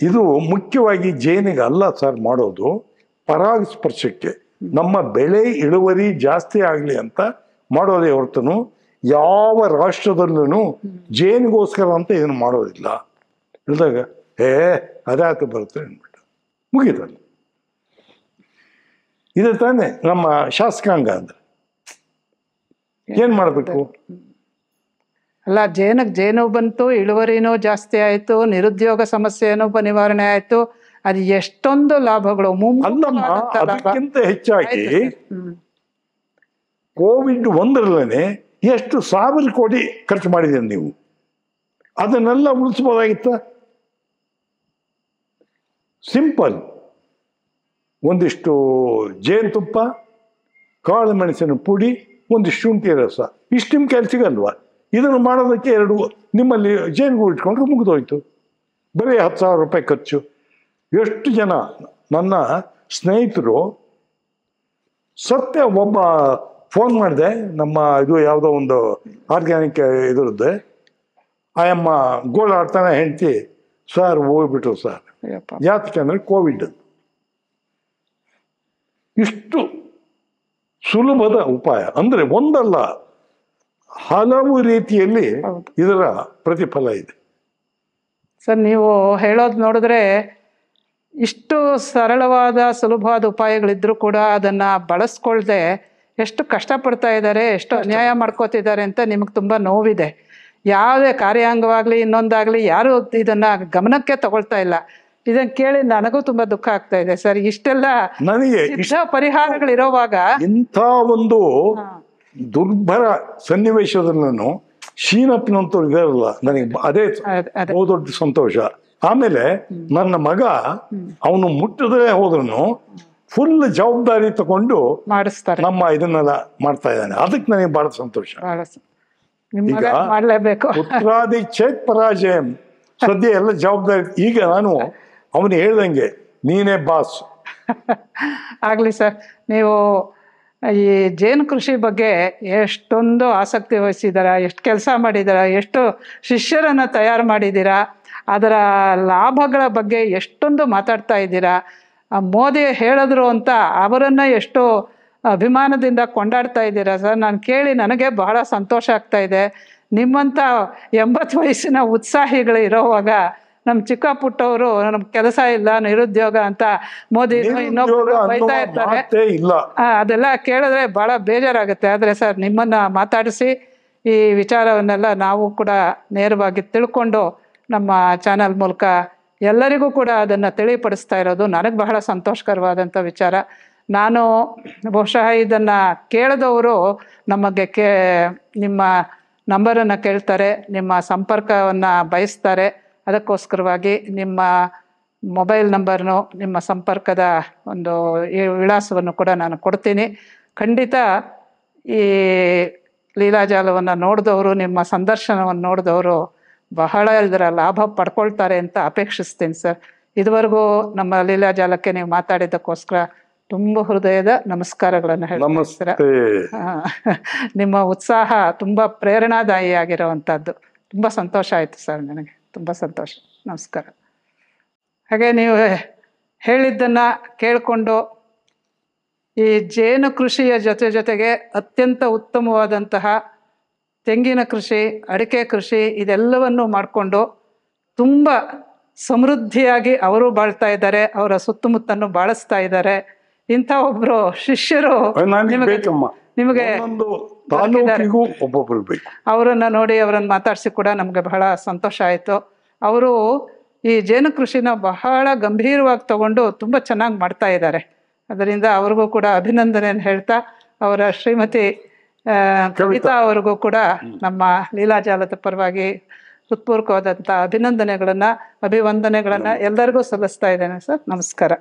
ಇದು ಮುಖ್ಯವಾಗಿ ಜೇನಿಗೆ ಅಲ್ಲ ಸರ್ ಮಾಡೋದು, ಪರಾಗಸ್ಪರ್ಶಕ್ಕೆ, ನಮ್ಮ ಬೆಳೆ ಇಳುವರಿ ಜಾಸ್ತಿ ಆಗಲಿ ಅಂತ ಮಾಡೋದೇ ಹೊರತನು ಯಾವ ರಾಷ್ಟ್ರದಲ್ಲೂ ಜೇನಿಗೋಸ್ಕರ ಅಂತ ಏನು ಮಾಡೋದಿಲ್ಲ. ಹೇಳಿದಾಗ ಅದಾತು ಬರುತ್ತೆ ಅಂದ್ಬಿಟ್ಟು ಮುಗಿದಲ್ಲ. ಇದೆ ತಾನೇ ನಮ್ಮ ಶಾಸಕಾಂಗ ಅಂದ್ರೆ. ಏನ್ ಮಾಡಬೇಕು? ಅಲ್ಲ, ಜೇನು ಬಂತು, ಇಳುವರಿನೂ ಜಾಸ್ತಿ ಆಯ್ತು, ನಿರುದ್ಯೋಗ ಸಮಸ್ಯೆನೂ ನಿವಾರಣೆ ಆಯ್ತು. ಅದು ಎಷ್ಟೊಂದು ಲಾಭಗಳು. ಅಲ್ಲಮ್ಮ, ಅದಕ್ಕಿಂತ ಹೆಚ್ಚಾಗಿ ಕೋವಿಡ್-1 ಎಷ್ಟು 1000 ಕೋಟಿ ಖರ್ಚು ಮಾಡಿದ್ದೀರಿ ನೀವು. ಅದನ್ನೆಲ್ಲ ಉಳಿಸ್ಬೋದಾಗಿತ್ತ? ಸಿಂಪಲ್, ಒಂದಿಷ್ಟು ಜೇನುತುಪ್ಪ, ಕಾಳು ಮೆಣಸಿನ ಪುಡಿ, ಒಂದಿಷ್ಟು ಶುಂಠಿ ರಸ, ಇಷ್ಟು ನಿಮ್ಮ ಕೈಲಿ ಸಿಗಲ್ವಾ? ಇದನ್ನು ಮಾಡೋದಕ್ಕೆ ನಿಮ್ಮಲ್ಲಿ ಜೇನುಗೂಡು ಇಟ್ಕೊಂಡ್ರೆ ಮುಗಿದೋಯ್ತು. ಬರೀ 10,000 ರೂಪಾಯಿ ಖರ್ಚು. ಎಷ್ಟು ಜನ ನನ್ನ ಸ್ನೇಹಿತರು ಸತ್ಯ, ಒಬ್ಬ ಫೋನ್ ಮಾಡಿದೆ, ನಮ್ಮ ಇದು ಯಾವುದೋ ಒಂದು ಆರ್ಗ್ಯಾನಿಕ್ ಇದ್ರದ್ದೆ, ಆಯಮ್ಮ ಗೋಳಾಡ್ತಾನೆ ಹೆಂಡತಿ, ಸರ್ ಹೋಗ್ಬಿಟ್ರು ಸರ್. ಯಾತಕ್ಕೆ ಅಂದರೆ ಕೋವಿಡ್. ಇಷ್ಟು ಸುಲಭದ ಉಪಾಯ ಅಂದರೆ ಒಂದಲ್ಲ, ಹಲವು ರೀತಿಯಲ್ಲಿ ಇದರ ಪ್ರತಿಫಲ ಇದೆ. ಸರ್, ನೀವು ಹೇಳೋದು ನೋಡಿದ್ರೆ ಇಷ್ಟು ಸರಳವಾದ ಸುಲಭವಾದ ಉಪಾಯಗಳಿದ್ರೂ ಕೂಡ ಅದನ್ನು ಬಳಸ್ಕೊಳ್ದೆ ಎಷ್ಟು ಕಷ್ಟಪಡ್ತಾ ಇದ್ದಾರೆ, ಎಷ್ಟು ಅನ್ಯಾಯ ಮಾಡ್ಕೋತಿದ್ದಾರೆ ಅಂತ ನಿಮಗೆ ತುಂಬ ನೋವಿದೆ. ಯಾವುದೇ ಕಾರ್ಯಾಂಗವಾಗಲಿ ಇನ್ನೊಂದಾಗಲಿ ಯಾರು ಇದನ್ನು ಗಮನಕ್ಕೆ ತಗೊಳ್ತಾ ಇಲ್ಲ. ಇದನ್ನು ಕೇಳಿ ನನಗೂ ತುಂಬ ದುಃಖ ಆಗ್ತಾ ಇದೆ ಸರ್. ಇಷ್ಟೆಲ್ಲ ನನಗೆ ಪರಿಹಾರಗಳಿರೋವಾಗ ಇಂಥ ಒಂದು ದುರ್ಭರ ಸನ್ನಿವೇಶದಲ್ಲೂ ಶೀನಪ್ಪನಂತವ್ರು ಇದಾರಲ್ಲ, ನನಗೆ ಅದೇ ದೊಡ್ಡ ಸಂತೋಷ. ಆಮೇಲೆ ನನ್ನ ಮಗ ಅವನು ಮುಟ್ಟಿದ್ರೆ ಹೋದ್ರು ಫುಲ್ ಜವಾಬ್ದಾರಿ ತಗೊಂಡು ಮಾಡಿಸ್ತಾರೆ, ನಮ್ಮ ಇದನ್ನೆಲ್ಲ ಮಾಡ್ತಾ ಇದ್ದಾನೆ. ಅದಕ್ಕೆ ನನಗೆ ಬಹಳ ಸಂತೋಷ. ಈಗ ಮಾಡಲೇಬೇಕು. ಪುತ್ರಾದಿ ಚೇತ್ ಪರಾಜಯಂ, ಸದ್ಯ ಎಲ್ಲ ಜವಾಬ್ದಾರಿ. ಈಗ ನಾನು ಅವನು ಹೇಳ್ದಂಗೆ ನೀನೇ ಬಾಸ್. ಆಗಲಿ ಸರ್. ನೀವು ಈ ಜೇನು ಕೃಷಿ ಬಗ್ಗೆ ಎಷ್ಟೊಂದು ಆಸಕ್ತಿ ವಹಿಸಿದ್ದೀರಾ, ಎಷ್ಟು ಕೆಲಸ ಮಾಡಿದ್ದೀರಾ, ಎಷ್ಟು ಶಿಷ್ಯರನ್ನು ತಯಾರು ಮಾಡಿದ್ದೀರಾ, ಅದರ ಲಾಭಗಳ ಬಗ್ಗೆ ಎಷ್ಟೊಂದು ಮಾತಾಡ್ತಾ ಇದ್ದೀರಾ. ಮೋದಿ ಹೇಳಿದ್ರು ಅಂತ ಅವರನ್ನು ಎಷ್ಟು ಅಭಿಮಾನದಿಂದ ಕೊಂಡಾಡ್ತಾ ಇದ್ದೀರಾ ಸರ್. ನಾನು ಕೇಳಿ ನನಗೆ ಬಹಳ ಸಂತೋಷ ಆಗ್ತಾ ಇದೆ. ನಿಮ್ಮಂಥ 80 ವಯಸ್ಸಿನ ಉತ್ಸಾಹಿಗಳು ಇರೋವಾಗ ನಮ್ಮ ಚಿಕ್ಕ ಪುಟ್ಟವರು ನಮ್ಗೆ ಕೆಲಸ ಇಲ್ಲ, ನಿರುದ್ಯೋಗ ಅಂತ ಮೋದಿ ಇನ್ನೊಬ್ಬರು ಬೈತಾ ಇರ್ತಾರೆ. ಅದೆಲ್ಲ ಕೇಳಿದ್ರೆ ಭಾಳ ಬೇಜಾರಾಗುತ್ತೆ. ಆದರೆ ಸರ್, ನಿಮ್ಮನ್ನು ಮಾತಾಡಿಸಿ ಈ ವಿಚಾರವನ್ನೆಲ್ಲ ನಾವು ಕೂಡ ನೇರವಾಗಿ ತಿಳ್ಕೊಂಡು ನಮ್ಮ ಚಾನಲ್ ಮೂಲಕ ಎಲ್ಲರಿಗೂ ಕೂಡ ಅದನ್ನು ತಿಳಿಪಡಿಸ್ತಾ ಇರೋದು ನನಗೆ ಬಹಳ ಸಂತೋಷಕರವಾದಂಥ ವಿಚಾರ. ನಾನು ಬಹುಶಃ ಇದನ್ನು ಕೇಳಿದವರು ನಮಗೆ ನಿಮ್ಮ ನಂಬರನ್ನು ಕೇಳ್ತಾರೆ, ನಿಮ್ಮ ಸಂಪರ್ಕವನ್ನು ಬಯಸ್ತಾರೆ. ಅದಕ್ಕೋಸ್ಕರವಾಗಿ ನಿಮ್ಮ ಮೊಬೈಲ್ ನಂಬರ್ನು, ನಿಮ್ಮ ಸಂಪರ್ಕದ ಒಂದು ವಿಳಾಸವನ್ನು ಕೂಡ ನಾನು ಕೊಡ್ತೀನಿ. ಖಂಡಿತ ಈ ಲೀಲಾಜಾಲವನ್ನು ನೋಡಿದವರು, ನಿಮ್ಮ ಸಂದರ್ಶನವನ್ನು ನೋಡಿದವರು ಬಹಳ ಇದರ ಲಾಭ ಪಡ್ಕೊಳ್ತಾರೆ ಅಂತ ಅಪೇಕ್ಷಿಸ್ತೀನಿ ಸರ್. ಇದುವರೆಗೂ ನಮ್ಮ ಲೀಲಾಜಾಲಕ್ಕೆ ನೀವು ಮಾತಾಡಿದ್ದಕ್ಕೋಸ್ಕರ ತುಂಬ ಹೃದಯದ ನಮಸ್ಕಾರಗಳನ್ನು ಹೇಳ್ತೀನಿ ಸರ್. ನಿಮ್ಮ ಉತ್ಸಾಹ ತುಂಬ ಪ್ರೇರಣಾದಾಯಿಯಾಗಿರುವಂಥದ್ದು. ತುಂಬ ಸಂತೋಷ ಆಯಿತು ಸರ್, ನನಗೆ ತುಂಬ ಸಂತೋಷ. ನಮಸ್ಕಾರ. ಹಾಗೆ ನೀವು ಹೇಳಿದ್ದನ್ನು ಕೇಳಿಕೊಂಡು ಈ ಜೇನು ಕೃಷಿಯ ಜೊತೆಗೆ ಅತ್ಯಂತ ಉತ್ತಮವಾದಂತಹ ತೆಂಗಿನ ಕೃಷಿ, ಅಡಿಕೆ ಕೃಷಿ ಇದೆಲ್ಲವನ್ನು ಮಾಡಿಕೊಂಡು ತುಂಬ ಸಮೃದ್ಧಿಯಾಗಿ ಅವರು ಬಾಳ್ತಾ ಇದ್ದಾರೆ, ಅವರ ಸುತ್ತಮುತ್ತನ್ನು ಬಾಳಿಸ್ತಾ ಇದ್ದಾರೆ. ಇಂಥ ಒಬ್ಬರು ಶಿಷ್ಯರು ನಿಮಗೆ ಅವರನ್ನು ನೋಡಿ ಅವರನ್ನು ಮಾತಾಡಿಸಿ ಕೂಡ ನಮಗೆ ಬಹಳ ಸಂತೋಷ ಆಯಿತು. ಅವರು ಈ ಜೇನು ಕೃಷಿನ ಬಹಳ ಗಂಭೀರವಾಗಿ ತಗೊಂಡು ತುಂಬ ಚೆನ್ನಾಗಿ ಮಾಡ್ತಾ ಇದ್ದಾರೆ. ಅದರಿಂದ ಅವ್ರಿಗೂ ಕೂಡ ಅಭಿನಂದನೆಯನ್ನು ಹೇಳ್ತಾ, ಅವರ ಶ್ರೀಮತಿ ಕವಿತಾ ಅವ್ರಿಗೂ ಕೂಡ ನಮ್ಮ ಲೀಲಾಜಾಲದ ಪರವಾಗಿ ಹೃತ್ಪೂರ್ವಕವಾದಂಥ ಅಭಿನಂದನೆಗಳನ್ನು, ಅಭಿವಂದನೆಗಳನ್ನು ಎಲ್ಲರಿಗೂ ಸಲ್ಲಿಸ್ತಾ ಇದ್ದೇನೆ ಸರ್. ನಮಸ್ಕಾರ.